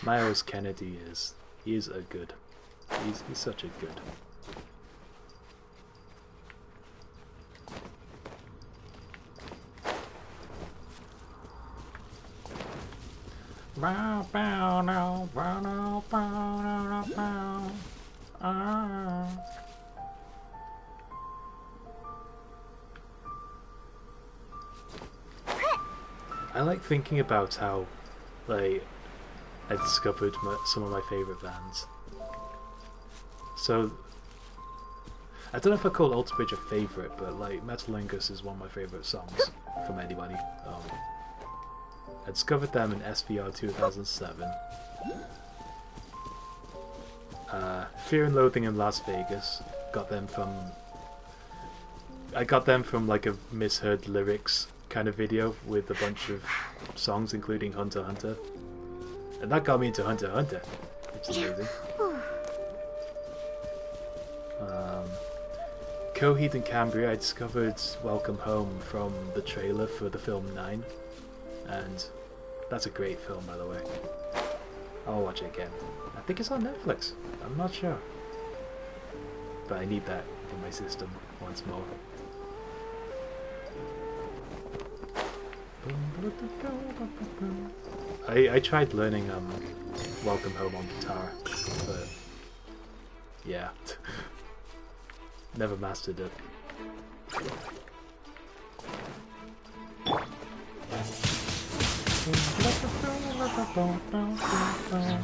Miles Kennedy he's a good. He's such a good. I like thinking about how, like, I discovered some of my favourite bands. So, I don't know if I call Alter Bridge a favourite, but like Metalingus is one of my favourite songs from anybody. I discovered them in SVR 2007. Fear and Loathing in Las Vegas. I got them from like a misheard lyrics kind of video with a bunch of songs including Hunter x Hunter. And that got me into Hunter x Hunter, which is amazing. Coheed and Cambria, I discovered Welcome Home from the trailer for the film 9. And that's a great film, by the way. I'll watch it again. I think it's on Netflix. I'm not sure. But I need that in my system once more. I tried learning Welcome Home on guitar, but yeah, never mastered it.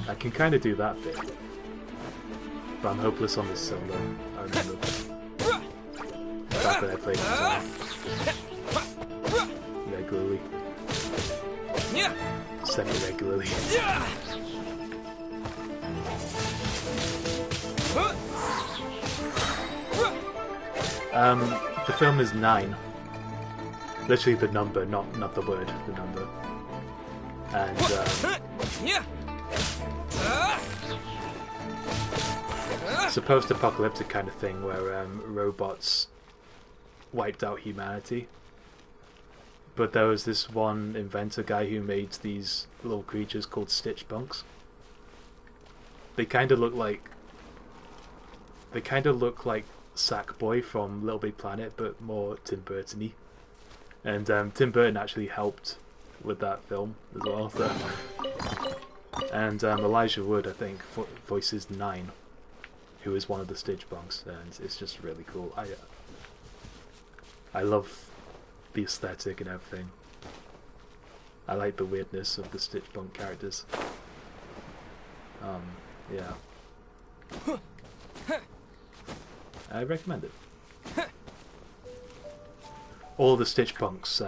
I can kind of do that bit, but I'm hopeless on this solo. I remember back when I played guitar regularly, semi-regularly. The film is 9. Literally the number, not the word, the number. And it's a post-apocalyptic kind of thing where robots wiped out humanity. But there was this one inventor guy who made these little creatures called Stitch Bunks. They kind of look like Sackboy from Little Big Planet, but more Tim Burton-y. And Tim Burton actually helped with that film as well. So. And Elijah Wood, I think, voices 9, who is one of the Stitch Bunks, and it's just really cool. I love the aesthetic and everything. I like the weirdness of the Stitch Bunk characters. Yeah. I recommend it. All the Stitch Bunks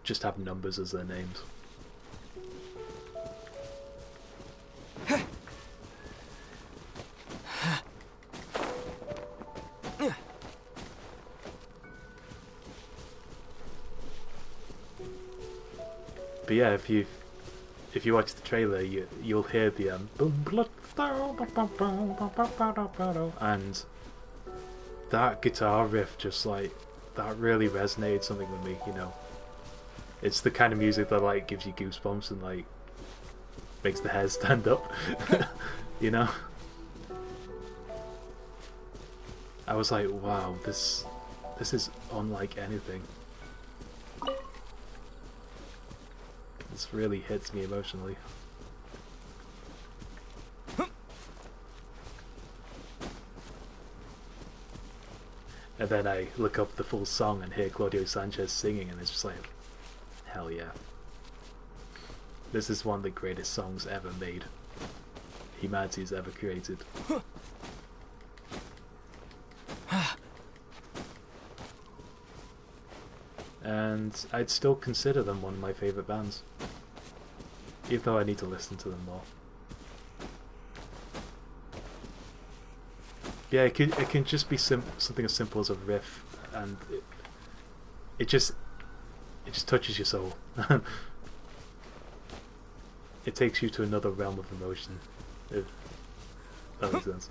just have numbers as their names. But yeah, if you watch the trailer, you'll hear the and that guitar riff just like that really resonated something with me, you know. It's the kind of music that like gives you goosebumps and like makes the hair stand up, you know. I was like, wow, this is unlike anything. This really hits me emotionally. And then I look up the full song and hear Claudio Sanchez singing, and it's just like, hell yeah. This is one of the greatest songs ever made. Humanity's ever created. And I'd still consider them one of my favourite bands. Even though I need to listen to them more. Yeah, it can just be something as simple as a riff, and it just touches your soul. It takes you to another realm of emotion. If that makes sense.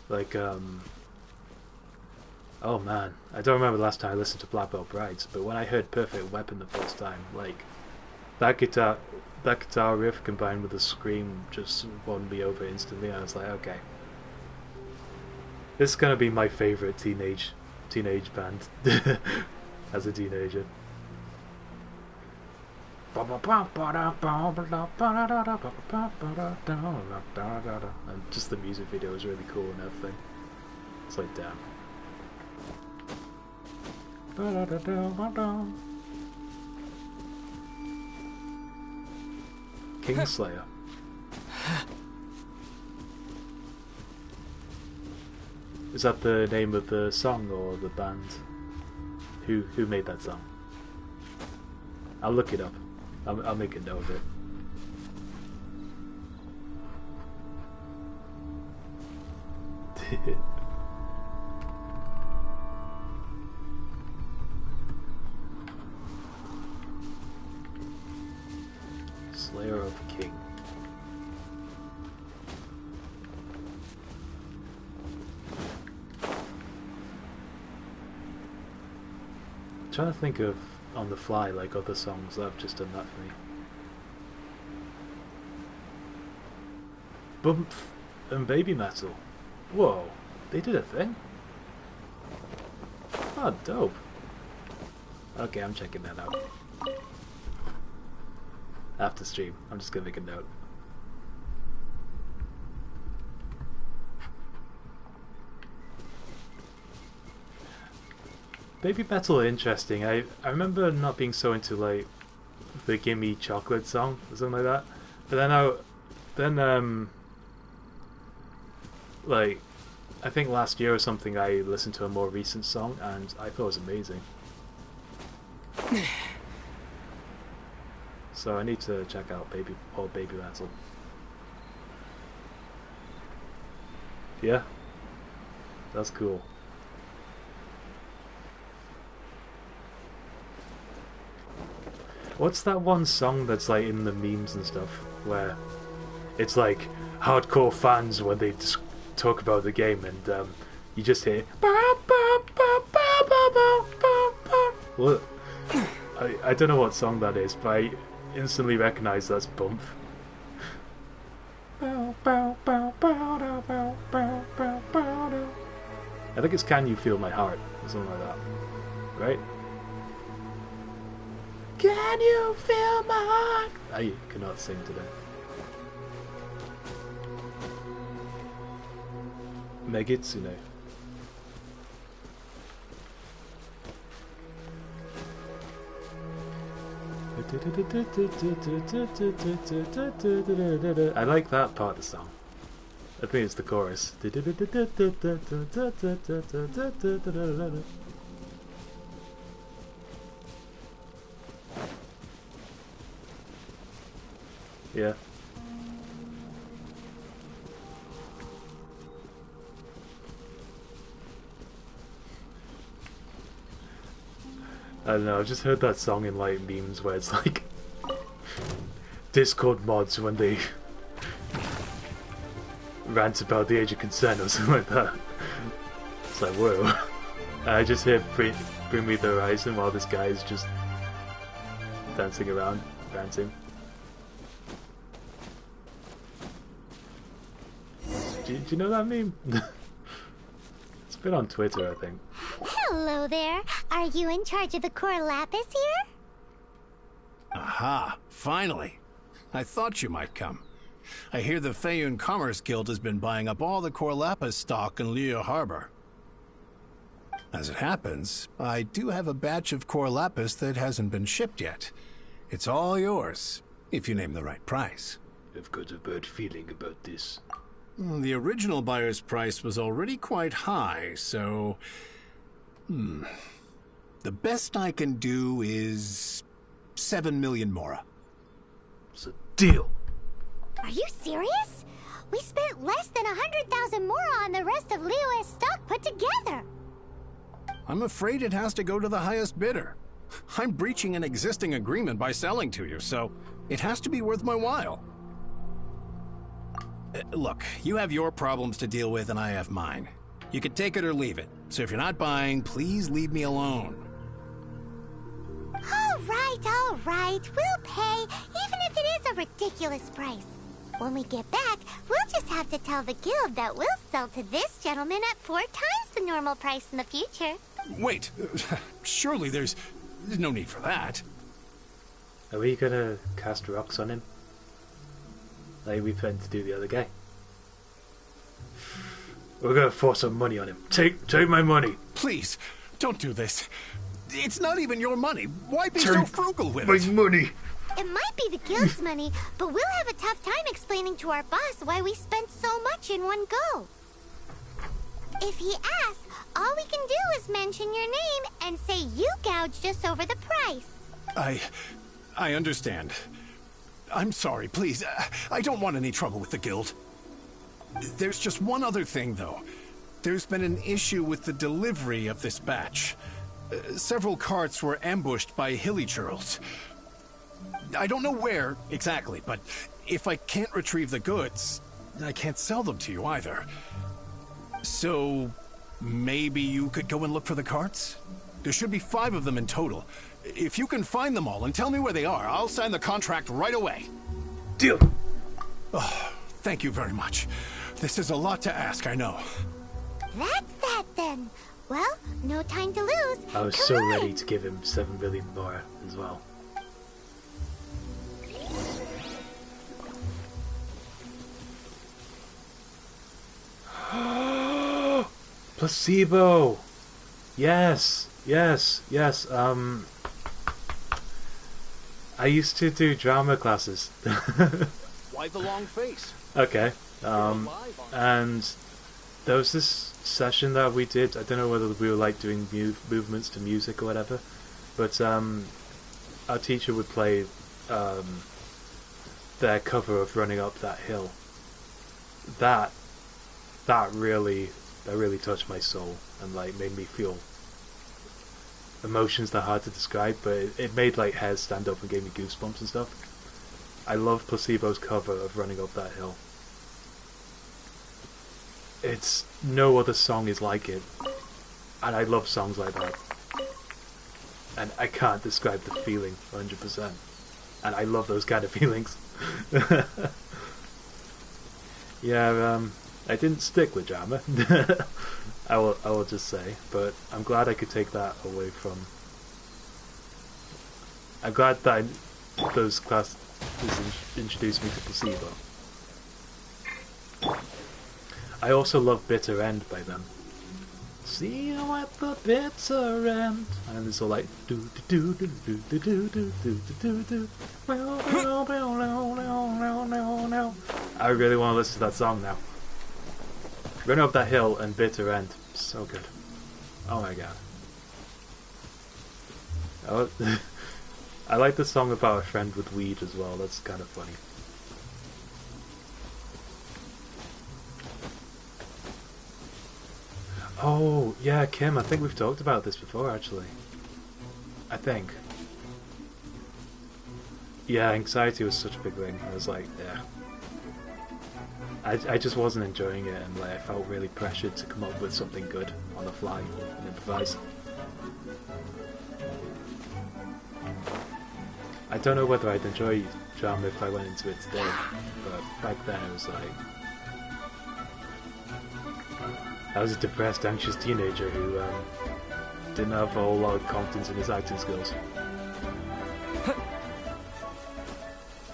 Like, oh man, I don't remember the last time I listened to Black Belt Brides, but when I heard Perfect Weapon the first time, like, that guitar riff combined with the scream just won me over instantly. I was like, okay, this is gonna be my favorite teenage band as a teenager. And just the music video is really cool and everything. It's like, damn. Kingslayer. Is that the name of the song or the band? Who made that song? I'll look it up. I'll make a note of it. Slayer of King. I'm trying to think of on the fly like other songs that have just done that for me. Bump and Baby Metal. Whoa, they did a thing? Oh, dope. Okay, I'm checking that out. After stream, I'm just gonna make a note. Baby Metal are interesting. I remember not being so into like the Gimme Chocolate song or something like that. But then like I think last year or something I listened to a more recent song and I thought it was amazing. So I need to check out Baby Metal. Yeah, that's cool. What's that one song that's like in the memes and stuff where it's like hardcore fans when they just talk about the game and you just hear well, I don't know what song that is, but I instantly recognize that's Bump. I think it's Can You Feel My Heart or something like that, right? Can you feel my heart? I cannot sing today. Megitsune. I like that part of the song. I think it's the chorus. Yeah. I don't know, I've just heard that song in like memes where it's like Discord mods when they rant about the age of consent or something like that. It's like, whoa. I just hear Bring Me the Horizon while this guy is just dancing around, ranting. Do you know that meme? It's been on Twitter, I think. Hello there. Are you in charge of the core lapis here? Aha, finally. I thought you might come. I hear the Feiyun Commerce Guild has been buying up all the core lapis stock in Liyue Harbor. As it happens, I do have a batch of core lapis that hasn't been shipped yet. It's all yours, if you name the right price. I've got a bad feeling about this. The original buyer's price was already quite high, so... The best I can do is... 7 million mora. It's a deal. Are you serious? We spent less than 100,000 mora on the rest of Liyue's stock put together. I'm afraid it has to go to the highest bidder. I'm breaching an existing agreement by selling to you, so it has to be worth my while. Look, you have your problems to deal with and I have mine. You can take it or leave it. So if you're not buying, please leave me alone. All right. We'll pay, even if it is a ridiculous price. When we get back, we'll just have to tell the guild that we'll sell to this gentleman at 4 times the normal price in the future. Wait, surely there's no need for that. Are we gonna cast rocks on him? Like we planned to do the other guy? We're gonna force some money on him. Take my money. Please, don't do this. It's not even your money. Why be so frugal with it? My money. It might be the guild's money, but we'll have a tough time explaining to our boss why we spent so much in one go. If he asks, all we can do is mention your name and say you gouged us over the price. I understand. I'm sorry, please. I don't want any trouble with the guild. There's just one other thing, though. There's been an issue with the delivery of this batch. Several carts were ambushed by hilly churls. I don't know where exactly, but if I can't retrieve the goods, I can't sell them to you either. So, maybe you could go and look for the carts? There should be 5 of them in total. If you can find them all and tell me where they are, I'll sign the contract right away. Deal. Oh, thank you very much. This is a lot to ask, I know. That's that then. Well, no time to lose. I was so ready to give him 7 billion more as well. Placebo! Yes! I used to do drama classes. Why the long face? Okay. And there was this session that we did. I don't know whether we were like doing movements to music or whatever, but our teacher would play their cover of "Running Up That Hill." That really touched my soul and like made me feel emotions that are hard to describe, but it made like hairs stand up and gave me goosebumps and stuff. I love Placebo's cover of "Running Up That Hill." It's no other song is like it, and I love songs like that. And I can't describe the feeling 100%. And I love those kind of feelings. Yeah, I didn't stick with drama. I will just say, but I'm glad I could take that away from. I'm glad that those classes introduced me to Placebo. I also love Bitter End by them. See you at the bitter end, and it's all like do do do do do do do do do do. I really want to listen to that song now. Run Up That Hill and Bitter End, so good. Oh my god. I like the song about a friend with weed as well. That's kind of funny. Oh, yeah, Kim, I think we've talked about this before, actually. I think. Yeah, anxiety was such a big thing. I was like, yeah. I just wasn't enjoying it, and like I felt really pressured to come up with something good on the fly and improvise. I don't know whether I'd enjoy drama if I went into it today, but back then it was like... I was a depressed, anxious teenager who didn't have a whole lot of confidence in his acting skills.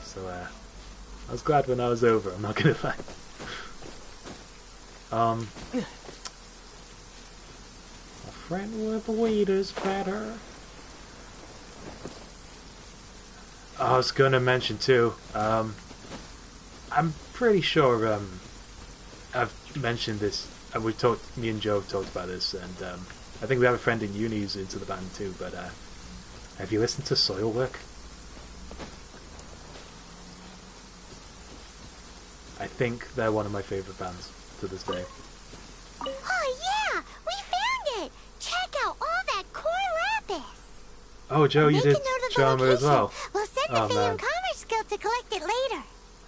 So I was glad when I was over, I'm not gonna lie. A friend with weed is better. I was gonna mention too, I'm pretty sure I've mentioned this, and me and Joe talked about this, and I think we have a friend in uni who's into the band too. But have you listened to Soilwork? I think they're one of my favourite bands to this day. Oh yeah, we found it. Check out all that core lapis. Oh, Joe, you Make did a note of the drama as location. well. We'll send the Oh, Fayum man. Commerce Guild to collect it later.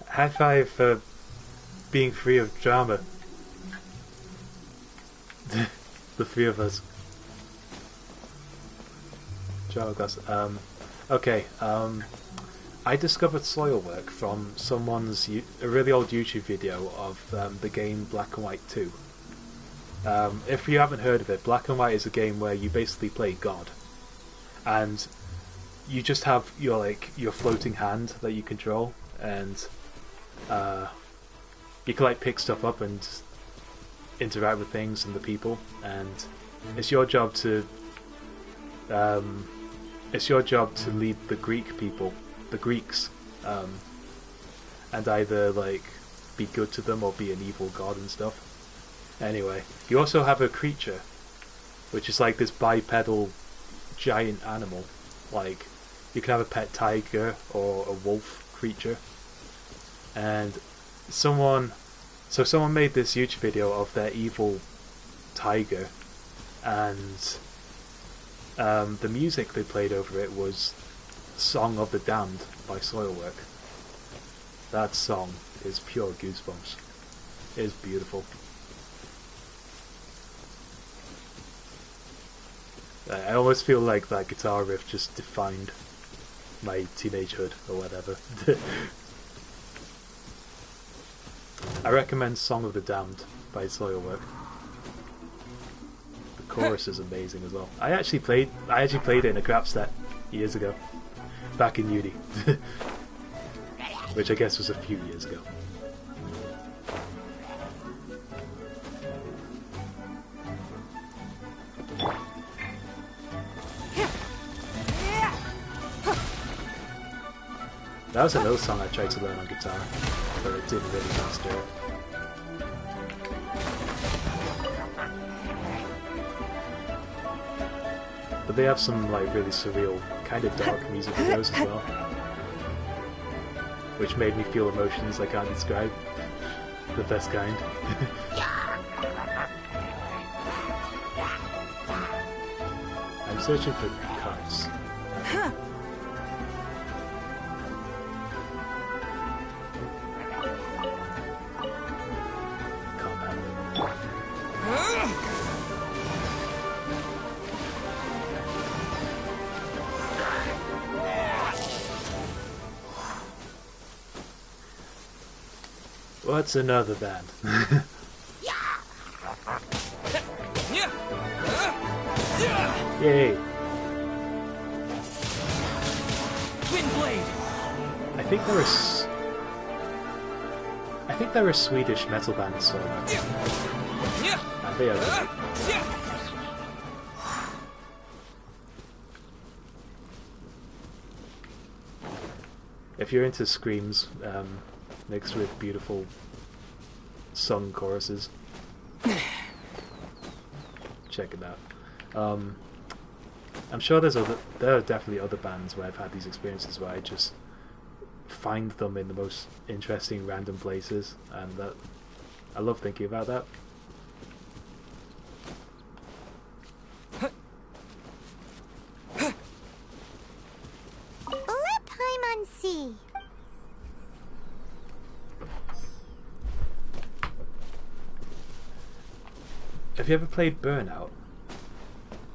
High five for being free of drama. The three of us. Drama class. Okay. I discovered Soilwork from a really old YouTube video of the game Black and White 2. If you haven't heard of it, Black and White is a game where you basically play God, and you just have your floating hand that you control, and you can like pick stuff up and interact with things and the people, and it's your job to lead the Greeks, and either like be good to them or be an evil god and stuff. Anyway, you also have a creature, which is like this bipedal giant animal. Like, you can have a pet tiger or a wolf creature. And someone made this YouTube video of their evil tiger, and the music they played over it was Song of the Damned by Soilwork. That song is pure goosebumps. It is beautiful. I almost feel like that guitar riff just defined my teenagehood or whatever. I recommend Song of the Damned by Soilwork. The chorus is amazing as well. I actually played it in a crap set years ago, back in uni, which I guess was a few years ago. That was another song I tried to learn on guitar, but I didn't really master it. But they have some like really surreal, kind of dark music videos as well, which made me feel emotions I can't describe. The best kind. I'm searching for cards. What's another band? Yay! Windblade. I think they're a Swedish metal band, so they are. If you're into screams mixed with beautiful sung choruses, check it out. I'm sure there are definitely other bands where I've had these experiences where I just find them in the most interesting random places, and that I love thinking about that. Let Paimon see. Have you ever played Burnout?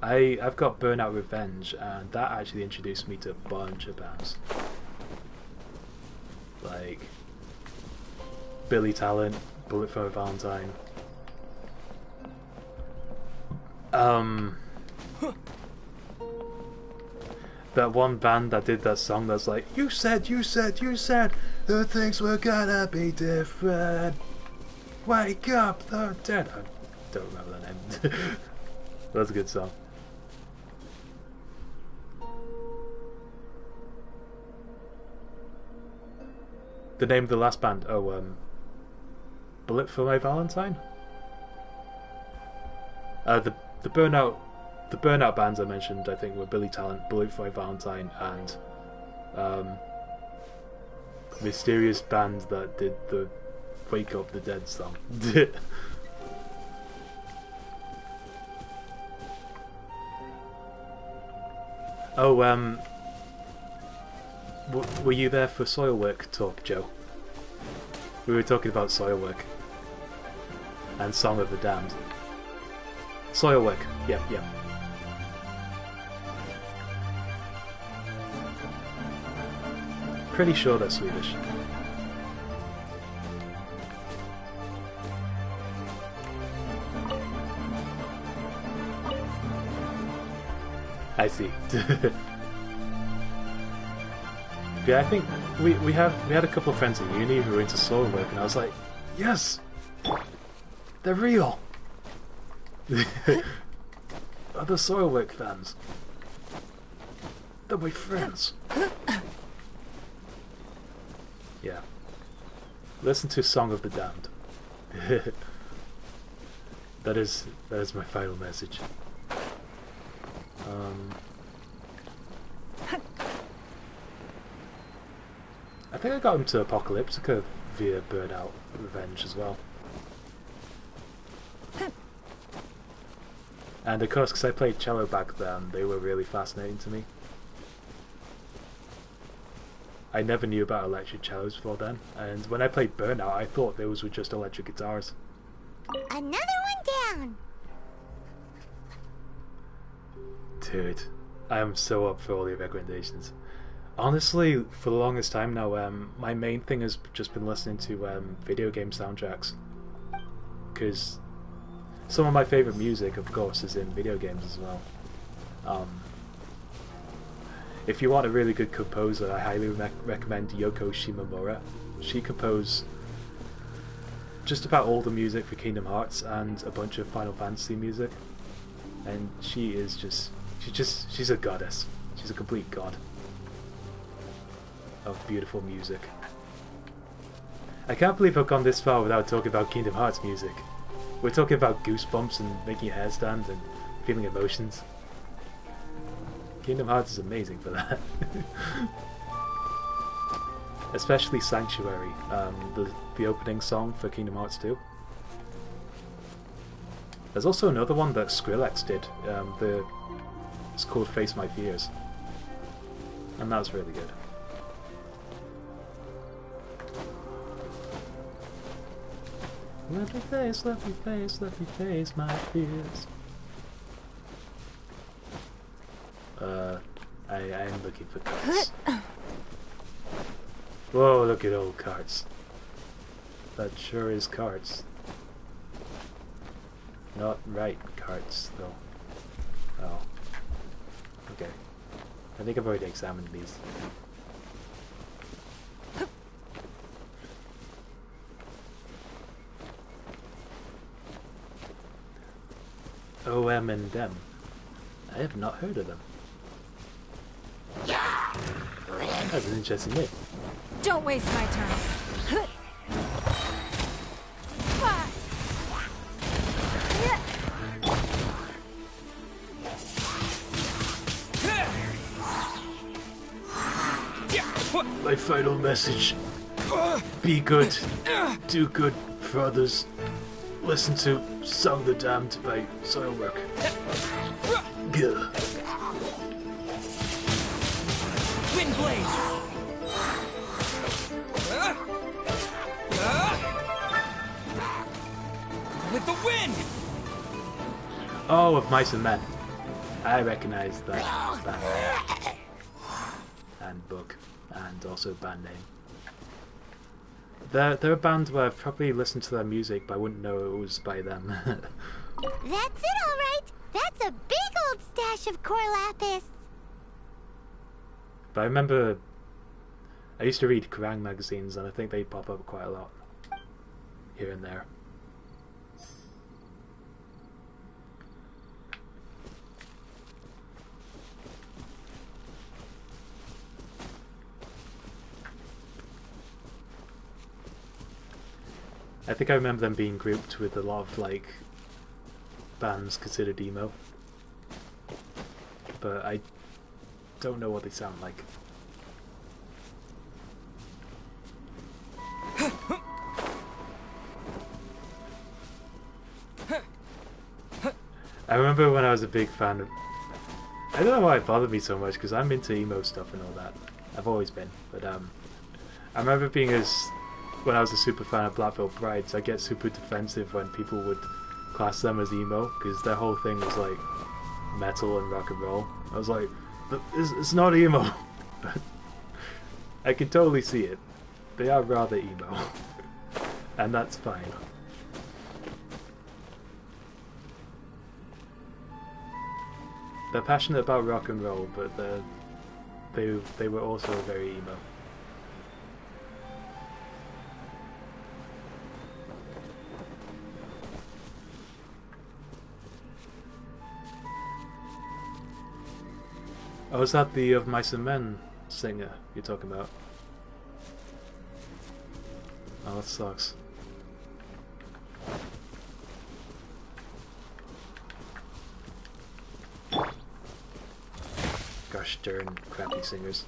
I've got Burnout Revenge, and that actually introduced me to a bunch of bands. Like Billy Talent, Bullet for a Valentine. That one band that did that song that's like, you said that things were gonna be different. Wake up the dead. I don't remember that name. That's a good song. The name of the last band, Bullet for My Valentine. The burnout bands I mentioned, I think, were Billy Talent, Bullet for My Valentine, and mysterious band that did the Wake Up the Dead song. Oh, were you there for soil work talk, Joe? We were talking about soil work and Song of the Damned. Soil work, yep. Pretty sure that's Swedish. I see. Yeah, I think we had a couple of friends at uni who were into soil work, and I was like, yes, they're real. Other soil work fans. They're my friends. Yeah. Listen to Song of the Damned. That is my final message. I think I got into Apocalyptica via Burnout Revenge as well. And of course, because I played cello back then, they were really fascinating to me. I never knew about electric cellos before then, and when I played Burnout, I thought those were just electric guitars. Another one down! Dude, I am so up for all your recommendations. Honestly, for the longest time now, my main thing has just been listening to video game soundtracks. Because some of my favourite music, of course, is in video games as well. If you want a really good composer, I highly recommend Yoko Shimomura. She composed just about all the music for Kingdom Hearts and a bunch of Final Fantasy music. And she is she's a goddess. She's a complete god of beautiful music. I can't believe I've gone this far without talking about Kingdom Hearts music. We're talking about goosebumps and making your hair stand and feeling emotions. Kingdom Hearts is amazing for that. Especially Sanctuary, the opening song for Kingdom Hearts 2. There's also another one that Skrillex did. It's called Face My Fears. And that's really good. Let me face my fears. I'm looking for carts. Whoa, look at old carts. That sure is carts. Not right carts, though. Oh. Okay. I think I've already examined these. OM and M. I have not heard of them. That's an interesting name. Don't waste my time. My final message. Be good. Do good for others. Listen to Song the Damned by Soilwork. Gah. Windblade! With the wind! Oh, of Mice and Men. I recognize that band and book, and also band name. They're a band where I've probably listened to their music, but I wouldn't know it was by them. That's it, all right. That's a big old stash of core lapis. But I remember I used to read Kerrang magazines, and I think they pop up quite a lot here and there. I think I remember them being grouped with a lot of like bands considered emo, but I don't know what they sound like. I remember when I was a big fan of... I don't know why it bothered me so much, because I'm into emo stuff and all that. I've always been, but I remember being when I was a super fan of Black Veil Brides, I get super defensive when people would class them as emo, because their whole thing was like metal and rock and roll. I was like, it's not emo. But I can totally see it. They are rather emo. And that's fine. They're passionate about rock and roll, but they were also very emo. Oh, is that the Of Mice and Men singer you're talking about? Oh, that sucks. Gosh darn crappy singers.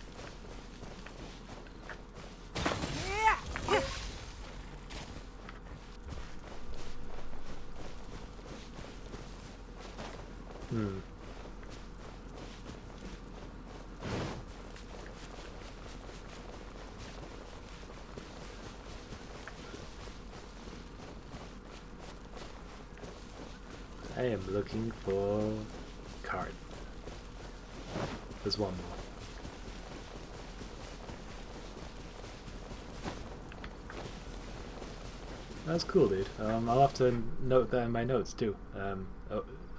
I am looking for card. There's one more. That's cool, dude. I'll have to note that in my notes too.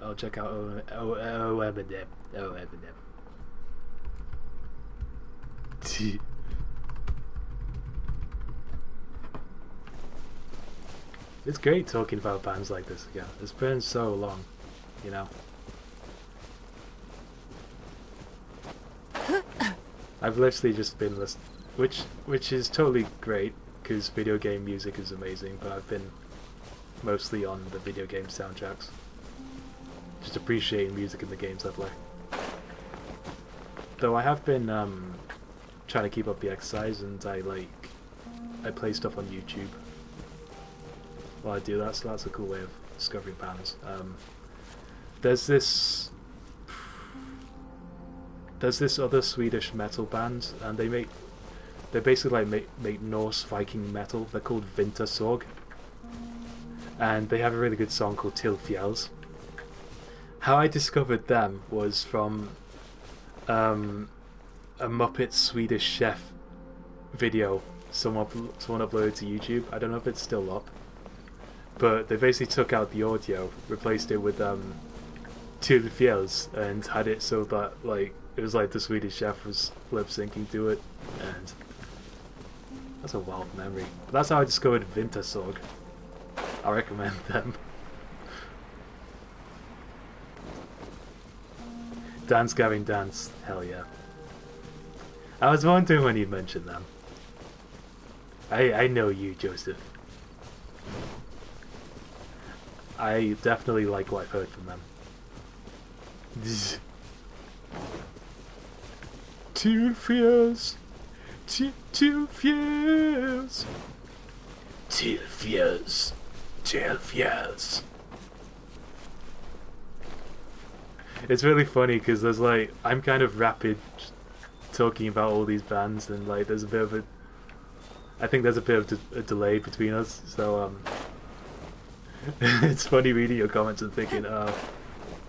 I'll check out Eminem. It's great talking about bands like this again. It's been so long, you know. I've literally just been listening, which is totally great because video game music is amazing. But I've been mostly on the video game soundtracks, just appreciating music in the games I play. Though I have been trying to keep up the exercise, and I play stuff on YouTube. While I do that, so that's a cool way of discovering bands. There's this other Swedish metal band, and they basically make Norse Viking metal. They're called Vintersorg, and they have a really good song called Till Fjälls. How I discovered them was from a Muppet Swedish Chef video someone uploaded to YouTube. I don't know if it's still up. But they basically took out the audio, replaced it with Till Fjälls, and had it so that it was like the Swedish Chef was lip syncing to it, and that's a wild memory. But that's how I discovered Vintersorg. I recommend them. Dance Gavin Dance, hell yeah. I was wondering when you mentioned them. I know you, Joseph. I definitely like what I've heard from them. Till Fjälls, till Fjälls, till Fjälls, till Fjälls. It's really funny because there's I'm kind of rapid talking about all these bands, and there's a bit of I think there's a bit of a delay between us, so it's funny reading your comments and thinking,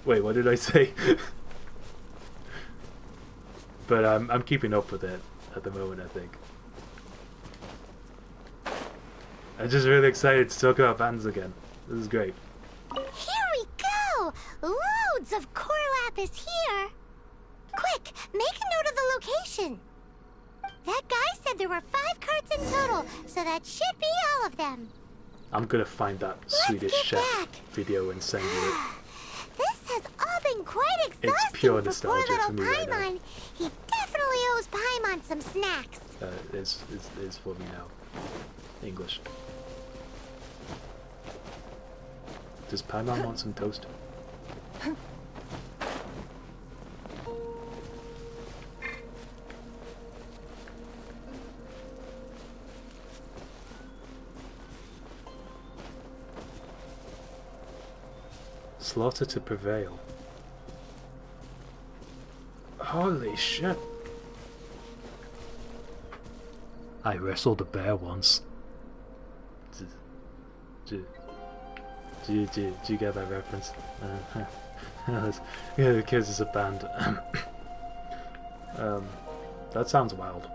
wait, what did I say? But I'm keeping up with it at the moment, I think. I'm just really excited to talk about bands again. This is great. Here we go! Loads of core lapis here! Quick, make a note of the location! That guy said there were 5 carts in total, so that should be all of them. I'm gonna find that Swedish Chef video and send you it. This has all been quite exhausting. It's pure for nostalgia poor for me little right now. Paimon. He definitely owes Paimon some snacks. Is for me now. English. Does Paimon want some toast? Slaughter to prevail. Holy shit. I wrestled a bear once. Do you get that reference? Yeah, the Kids is a band. That sounds wild.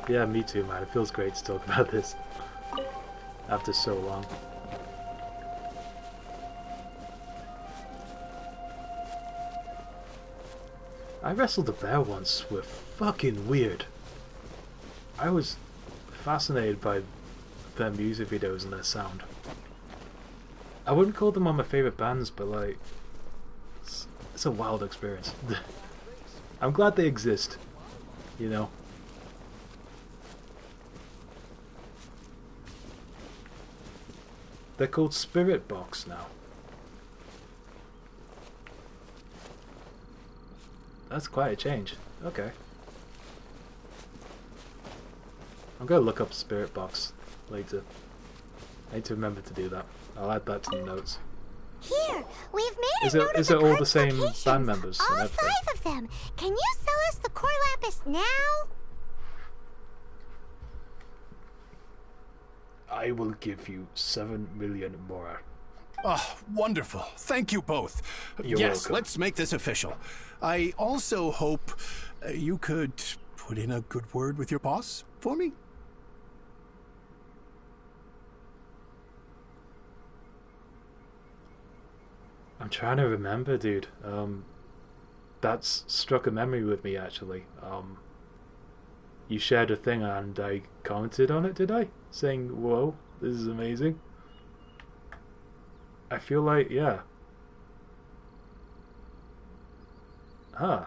Yeah, me too, man. It feels great to talk about this after so long. I wrestled a bear once. Were fucking weird. I was fascinated by their music videos and their sound. I wouldn't call them one of my favorite bands, but like, it's a wild experience. I'm glad they exist, you know. They're called Spirit Box now. That's quite a change. Okay. I'm gonna look up Spirit Box later. I need to remember to do that. I'll add that to the notes. Here, we've made a note Is of it the all the cart's same locations. band members? All and everything? 5 of them. Can you sell us the core lapis now? I will give you 7 million more. Oh, wonderful. Thank you both. You're yes, welcome. let's make this official. I also hope you could put in a good word with your boss for me. I'm trying to remember, dude. That's struck a memory with me, actually. You shared a thing and I commented on it, did I? Saying, whoa, this is amazing. I feel like, yeah. Huh.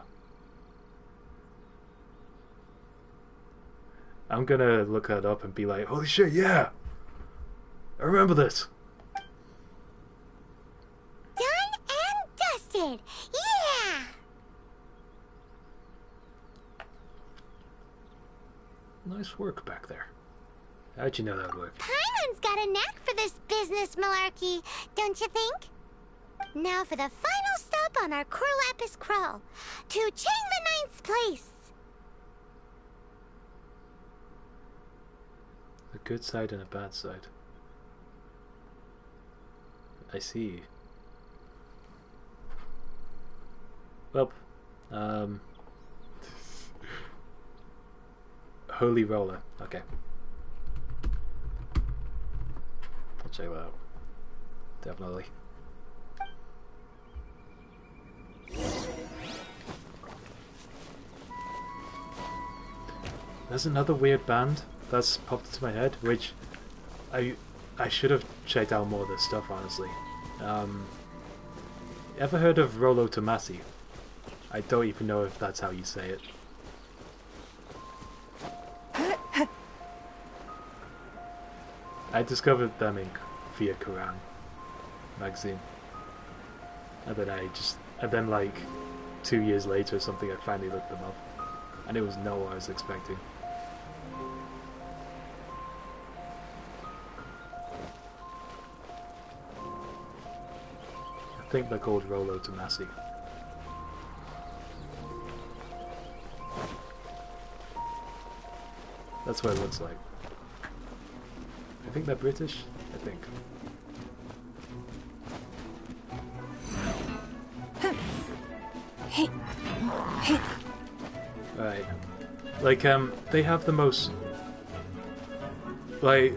I'm gonna look that up and be like, holy shit, yeah! I remember this! Done and dusted. Yeah! Nice work back there. How'd you know that would work? Paimon's got a knack for this business malarkey, don't you think? Now for the final stop on our core lapis crawl. To Chang the Ninth's place. A good side and a bad side. I see. Well, Holy Roller. Okay. I'll check that out. Definitely. There's another weird band that's popped into my head, which I should have checked out more of this stuff, honestly. Ever heard of Rollo Tomasi? I don't even know if that's how you say it. I discovered them via Kerrang! Magazine. And then like 2 years later or something, I finally looked them up. And it was not what I was expecting. I think they're called Rollo Tomasi. That's what it looks like. I think they're British. I think. Right. Like, they have the most... Like,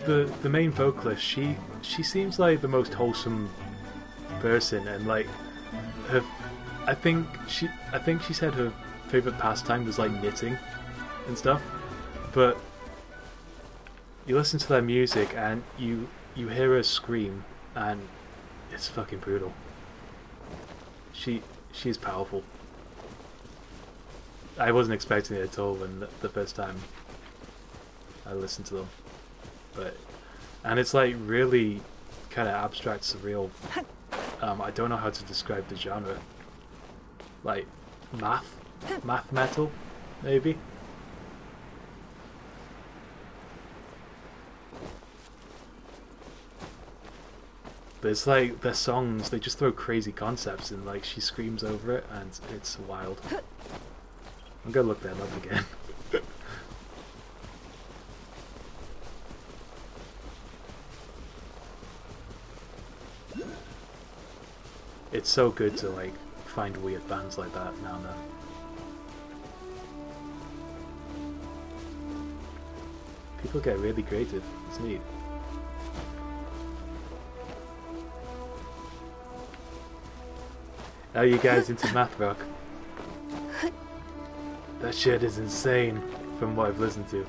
the main vocalist, she seems like the most wholesome person, and like, I think she said her favourite pastime was like knitting and stuff, but you listen to their music and you hear her scream and it's fucking brutal. She's powerful. I wasn't expecting it at all when the first time I listen to them. And it's like really kind of abstract, surreal. I don't know how to describe the genre. Like math metal, maybe. But it's like their songs, they just throw crazy concepts and like she screams over it and it's wild. I'm gonna look them up again. It's so good to like find weird bands like that now and then. People get really creative, it's neat. Are you guys into math rock? That shit is insane from what I've listened to.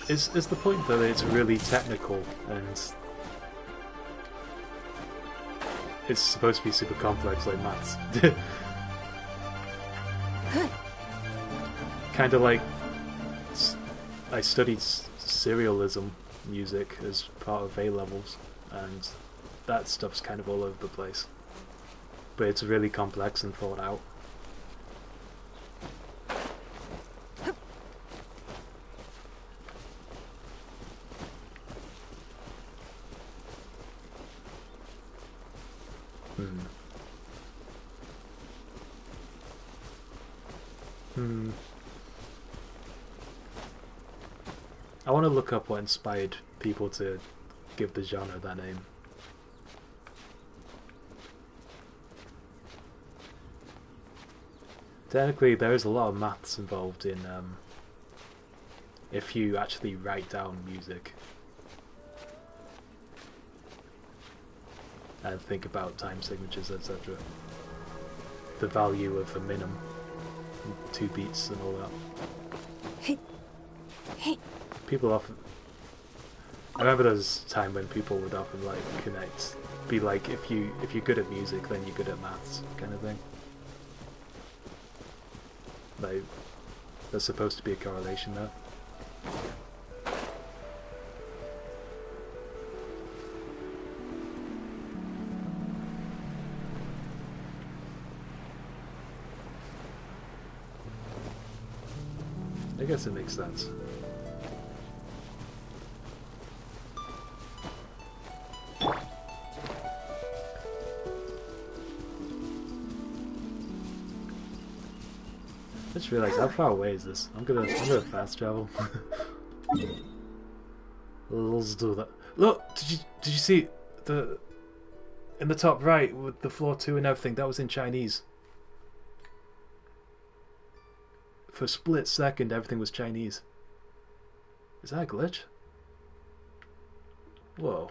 Is the point though that it's really technical and it's supposed to be super complex like maths? Kind of like I studied serialism music as part of A levels, and that stuff's kind of all over the place, but it's really complex and thought out. I want to look up what inspired people to give the genre that name. Technically, there is a lot of maths involved in if you actually write down music and think about time signatures, etc. The value of a minim, 2 beats and all that. People often... I remember there was a time when people would often like connect, be like, if you're good at music, then you're good at maths, kind of thing. Like, there's supposed to be a correlation there. I guess it makes sense. I just realized, how far away is this? I'm gonna fast travel. Let's do that. Look, did you see the in the top right with the floor 2 and everything? That was in Chinese. For a split second, everything was Chinese. Is that a glitch? Whoa.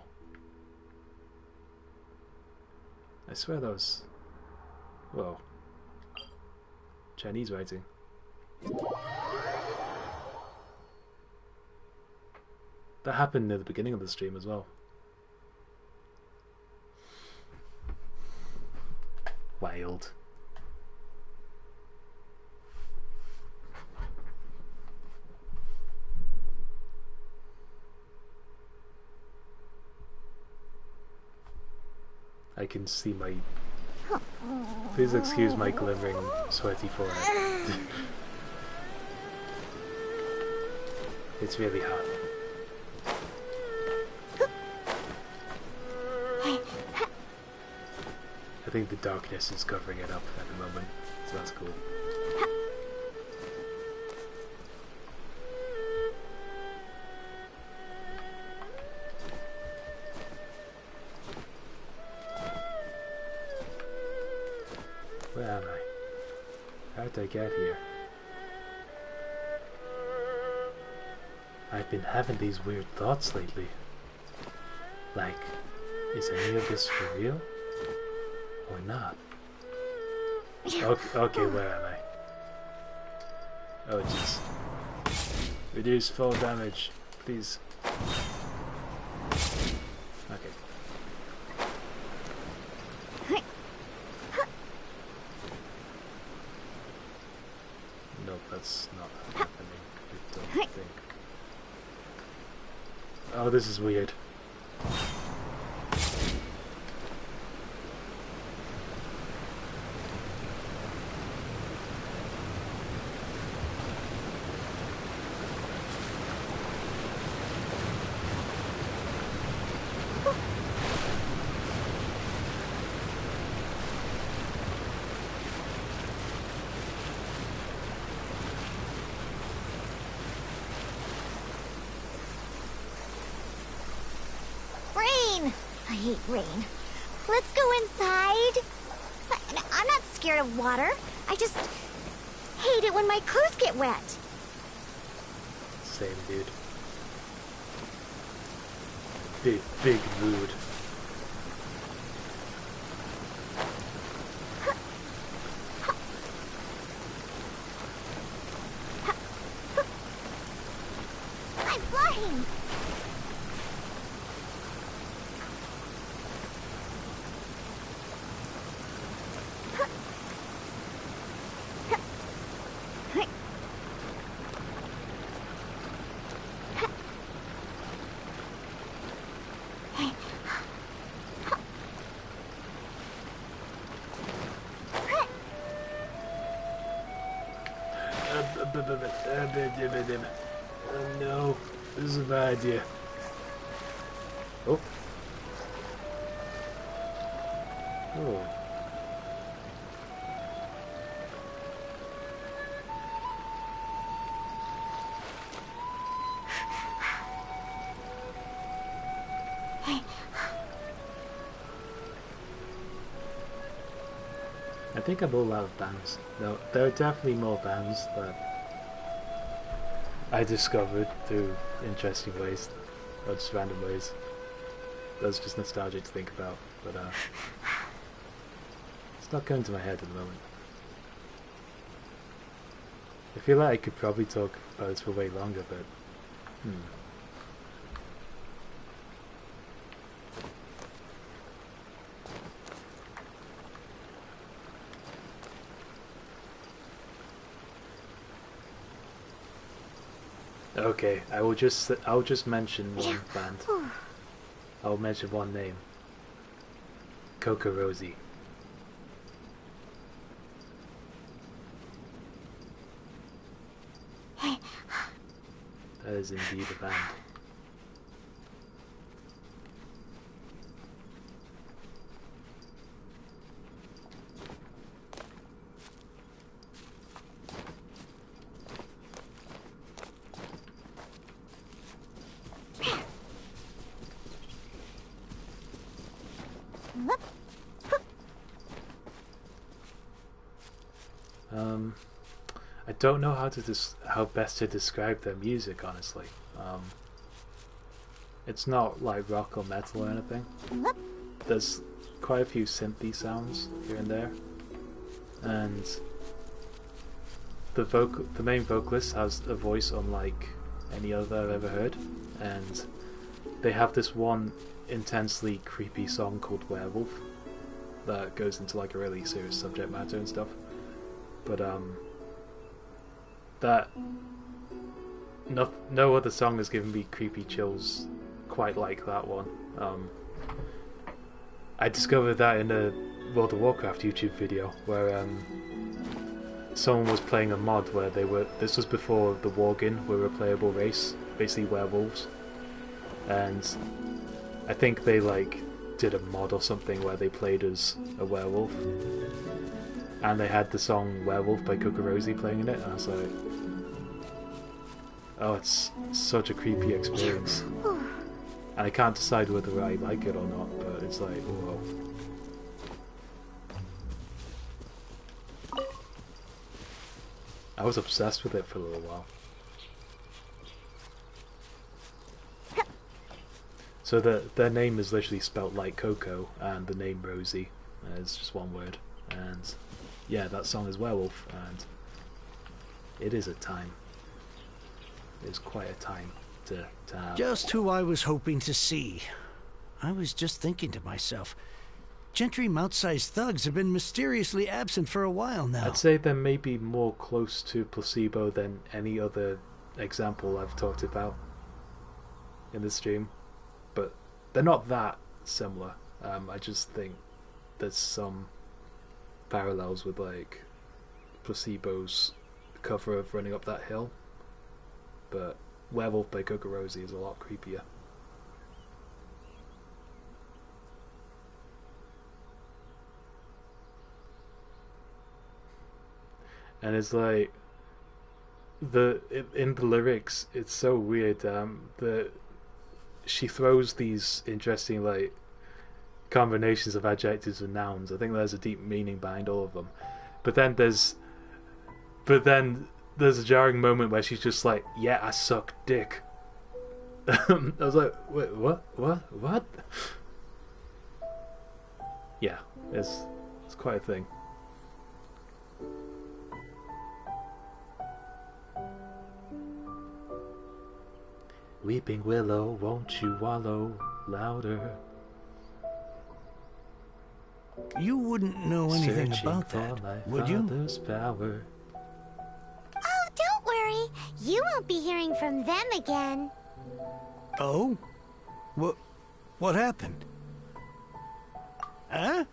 I swear that was... Whoa. Chinese writing. That happened near the beginning of the stream as well. Wild. I can see my... Please excuse my glimmering, sweaty forehead. It's really hot. I think the darkness is covering it up at the moment, so that's cool. Where am I? How did I get here? I've been having these weird thoughts lately. Like, is any of this for real? Or not? Okay, where am I? Oh jeez. Reduce fall damage, please. Okay. that's not happening. I don't think. Oh, this is weird. I hate rain. Let's go inside. I'm not scared of water. I just hate it when my clothes get wet. Same, dude. Big mood. I'm flying. Oh no, this is a bad idea. Oh. Oh. I think I'm all out of bands. No, there are definitely more bands that I discovered through interesting ways, or just random ways. That's just nostalgic to think about, but it's not going to my head at the moment. I feel like I could probably talk about this for way longer, but Okay, I'll just mention one band. I'll mention one name. Coco Rosie. That is indeed a band. I don't know how best to describe their music, honestly. It's not like rock or metal or anything. There's quite a few synthy sounds here and there, and the main vocalist has a voice unlike any other I've ever heard, and they have this one intensely creepy song called Werewolf that goes into like a really serious subject matter and stuff, but that no other song has given me creepy chills quite like that one. I discovered that in a World of Warcraft YouTube video where someone was playing a mod where this was before the Worgen were a playable race, basically werewolves, and I think they like did a mod or something where they played as a werewolf, and they had the song Werewolf by Coco Rosie playing in it, and I was like, oh, it's such a creepy experience. And I can't decide whether I like it or not, but it's like, whoa. I was obsessed with it for a little while. So their name is literally spelt like Coco, and the name Rosie is just one word. And yeah, that song is Werewolf, and it is a time. It is quite a time to have. Just who I was hoping to see. I was just thinking to myself, Gentry mouth-sized thugs have been mysteriously absent for a while now. I'd say they may be more close to placebo than any other example I've talked about in the stream, but they're not that similar. I just think there's some parallels with like placebo's cover of Running Up That Hill, but Werewolf by Kogorosi is a lot creepier. And it's like in the lyrics, it's so weird. That she throws these interesting like combinations of adjectives and nouns. I think there's a deep meaning behind all of them. But then there's a jarring moment where she's just like, "Yeah, I suck dick." I was like, "Wait, what?" Yeah, it's quite a thing. Weeping willow, won't you wallow louder? You wouldn't know anything Searching about for that, my would you? father's power. Oh, don't worry. You won't be hearing from them again. Oh? What happened? Huh?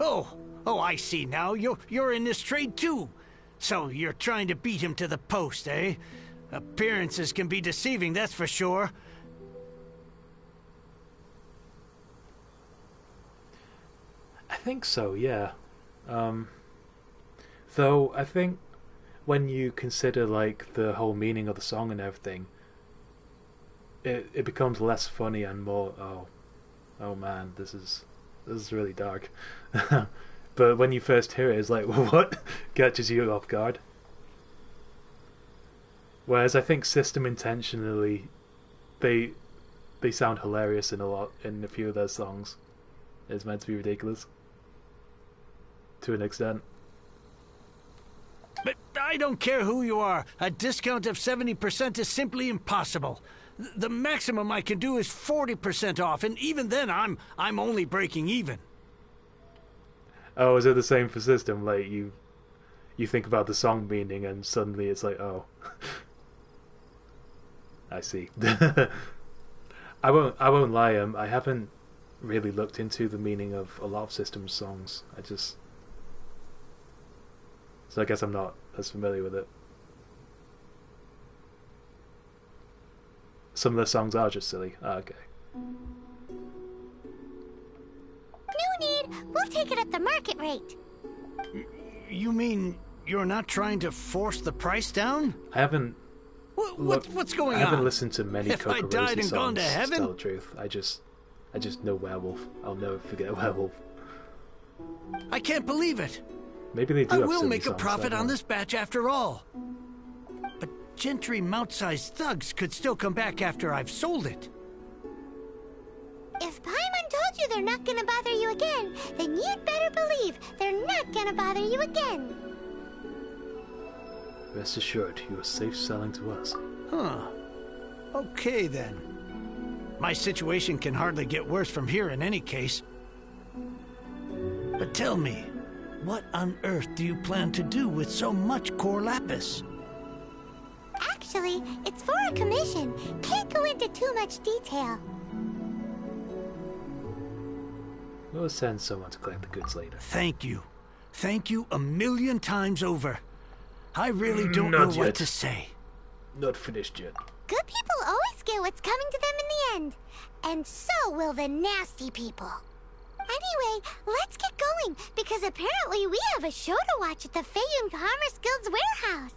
Oh, I see now. You're in this trade too. So you're trying to beat him to the post, eh? Appearances can be deceiving, that's for sure. I think so, yeah. Though I think when you consider like the whole meaning of the song and everything, it becomes less funny and more oh man, this is really dark. But when you first hear it, it's like, what? Catches you off guard. Whereas I think System intentionally, they sound hilarious in a few of their songs. It's meant to be ridiculous to an extent. But I don't care who you are. A discount of 70% is simply impossible. The maximum I can do is 40% off, and even then I'm only breaking even. Oh, is it the same for System? Like you think about the song meaning and suddenly it's like, oh. I see. I won't lie. I haven't really looked into the meaning of a lot of System songs. So I guess I'm not as familiar with it. Some of the songs are just silly. Oh, okay. No need. We'll take it at the market rate. You mean you're not trying to force the price down? I haven't. What's going on? I haven't listened to many If I died Kogorosi and gone songs, to to heaven? tell the truth. I just know Werewolf. I'll never forget Werewolf. I can't believe it. Maybe they do. I have will silly make a songs, profit I don't on know. this batch after all. But Gentry mouth-sized thugs could still come back after I've sold it. If Paimon told you they're not gonna bother you again, then you'd better believe they're not gonna bother you again. Rest assured, you are safe selling to us. Huh. Okay, then. My situation can hardly get worse from here in any case. But tell me, what on earth do you plan to do with so much core lapis? Actually, it's for a commission. Can't go into too much detail. We'll send someone to collect the goods later. Thank you. Thank you a million times over. I really don't Not know what yet. to say. Not finished yet. Good people always get what's coming to them in the end. And so will the nasty people. Anyway, let's get going, because apparently we have a show to watch at the Feiyun Commerce Guild's warehouse.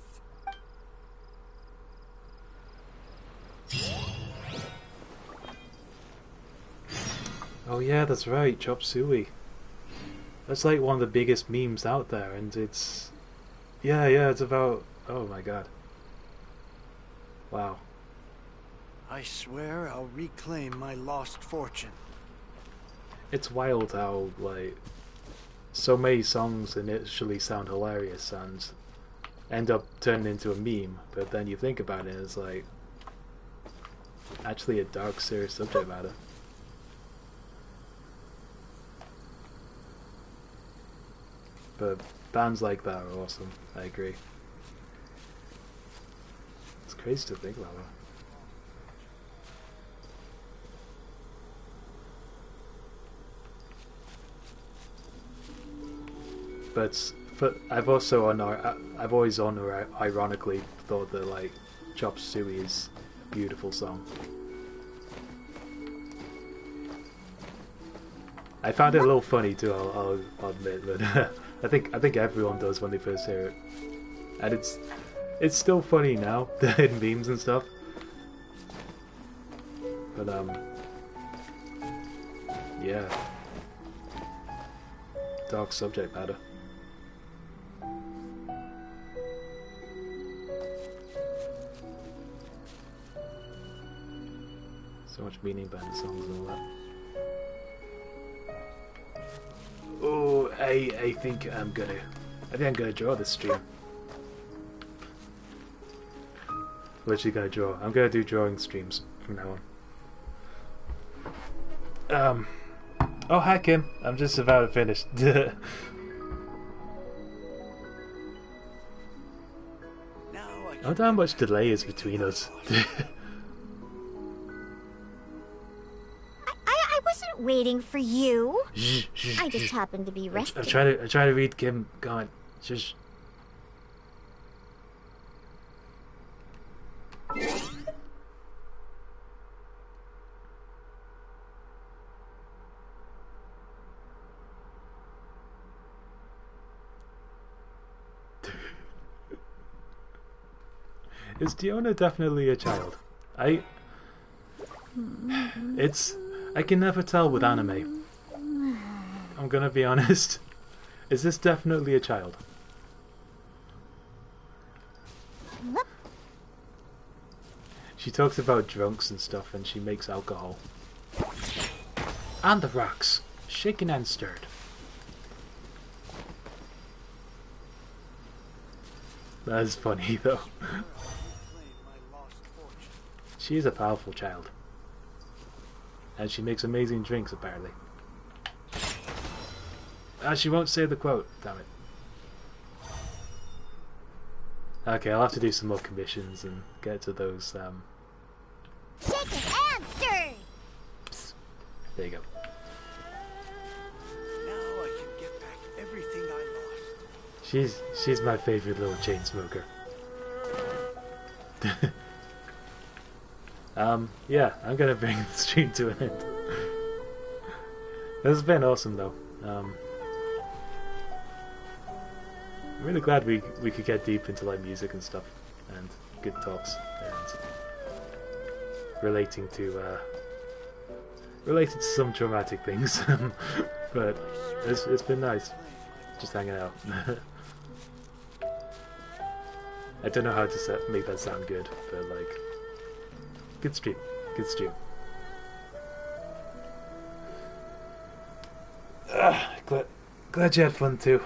Oh yeah, that's right, Chop Suey. That's like one of the biggest memes out there, and it's... Yeah, it's about... Oh my god. Wow. I swear I'll reclaim my lost fortune. It's wild how, like, so many songs initially sound hilarious and end up turning into a meme, but then you think about it, it's like actually a dark, serious subject matter. but bands like that are awesome. I agree. It's crazy to think about that. But I've also I've always ironically thought that like Chop Suey is a beautiful song. I found it a little funny too. I'll admit, but I think everyone does when they first hear it, and it's still funny now in memes and stuff. But yeah, dark subject matter. So much meaning behind the songs and all that. Oh, I think I'm gonna draw this stream. Literally gonna draw. I'm gonna do drawing streams from now on. Oh hi Kim, I'm just about to finish. I wonder how much delay is between us. I wasn't waiting for you. Shh, I just happened to be resting. I try to read Kim. Come on, shush. Is Diona definitely a child? I can never tell with anime. I'm gonna be honest. Is this definitely a child? She talks about drunks and stuff, and she makes alcohol. And the rocks, shaken and stirred. That is funny though. She is a powerful child. And she makes amazing drinks, apparently. She won't say the quote, damn it. Okay, I'll have to do some more commissions and get to those, Shaken and stirred. Psst. There you go. Now I can get back everything I lost. She's my favorite little chain smoker. Yeah, I'm gonna bring the stream to an end. This has been awesome though. I'm really glad we could get deep into like music and stuff, and good talks, and relating to some traumatic things. But it's been nice just hanging out. I don't know how to make that sound good, but like, good stream, good stream. Glad you had fun too.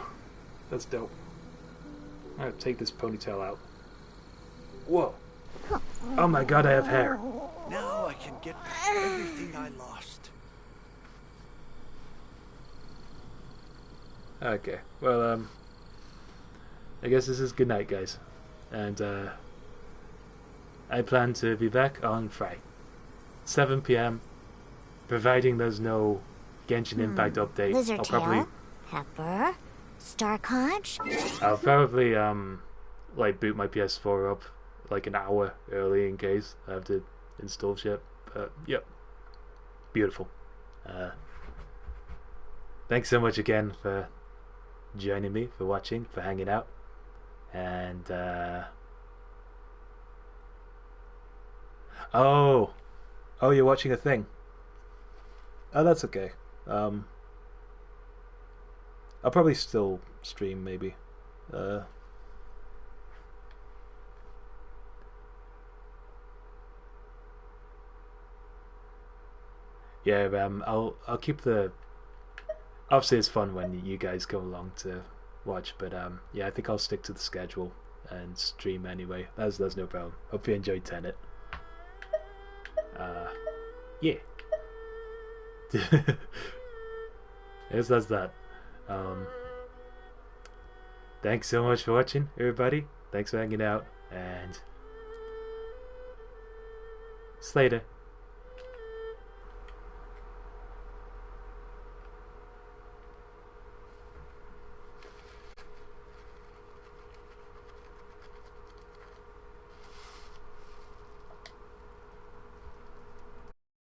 That's dope. I'm gonna take this ponytail out. Whoa! Oh my god, I have hair. Now I can get back everything I lost. Okay, well, I guess this is good night, guys. And, I plan to be back on Friday, 7 PM, providing there's no Genshin Impact update. Lizard I'll probably... Tail, Pepper, Star Conch. I'll probably, like, boot my PS4 up, like, an hour early in case I have to install shit. But, yep. Beautiful. Thanks so much again for joining me, for watching, for hanging out. And, Oh, you're watching a thing. Oh, that's okay. I'll probably still stream, maybe. Yeah, I'll keep the... Obviously it's fun when you guys go along to watch, but yeah, I think I'll stick to the schedule and stream anyway. That's no problem. Hope you enjoyed Tenet. Yeah. Yes, that's that. thanks so much for watching, everybody. Thanks for hanging out, and see you later.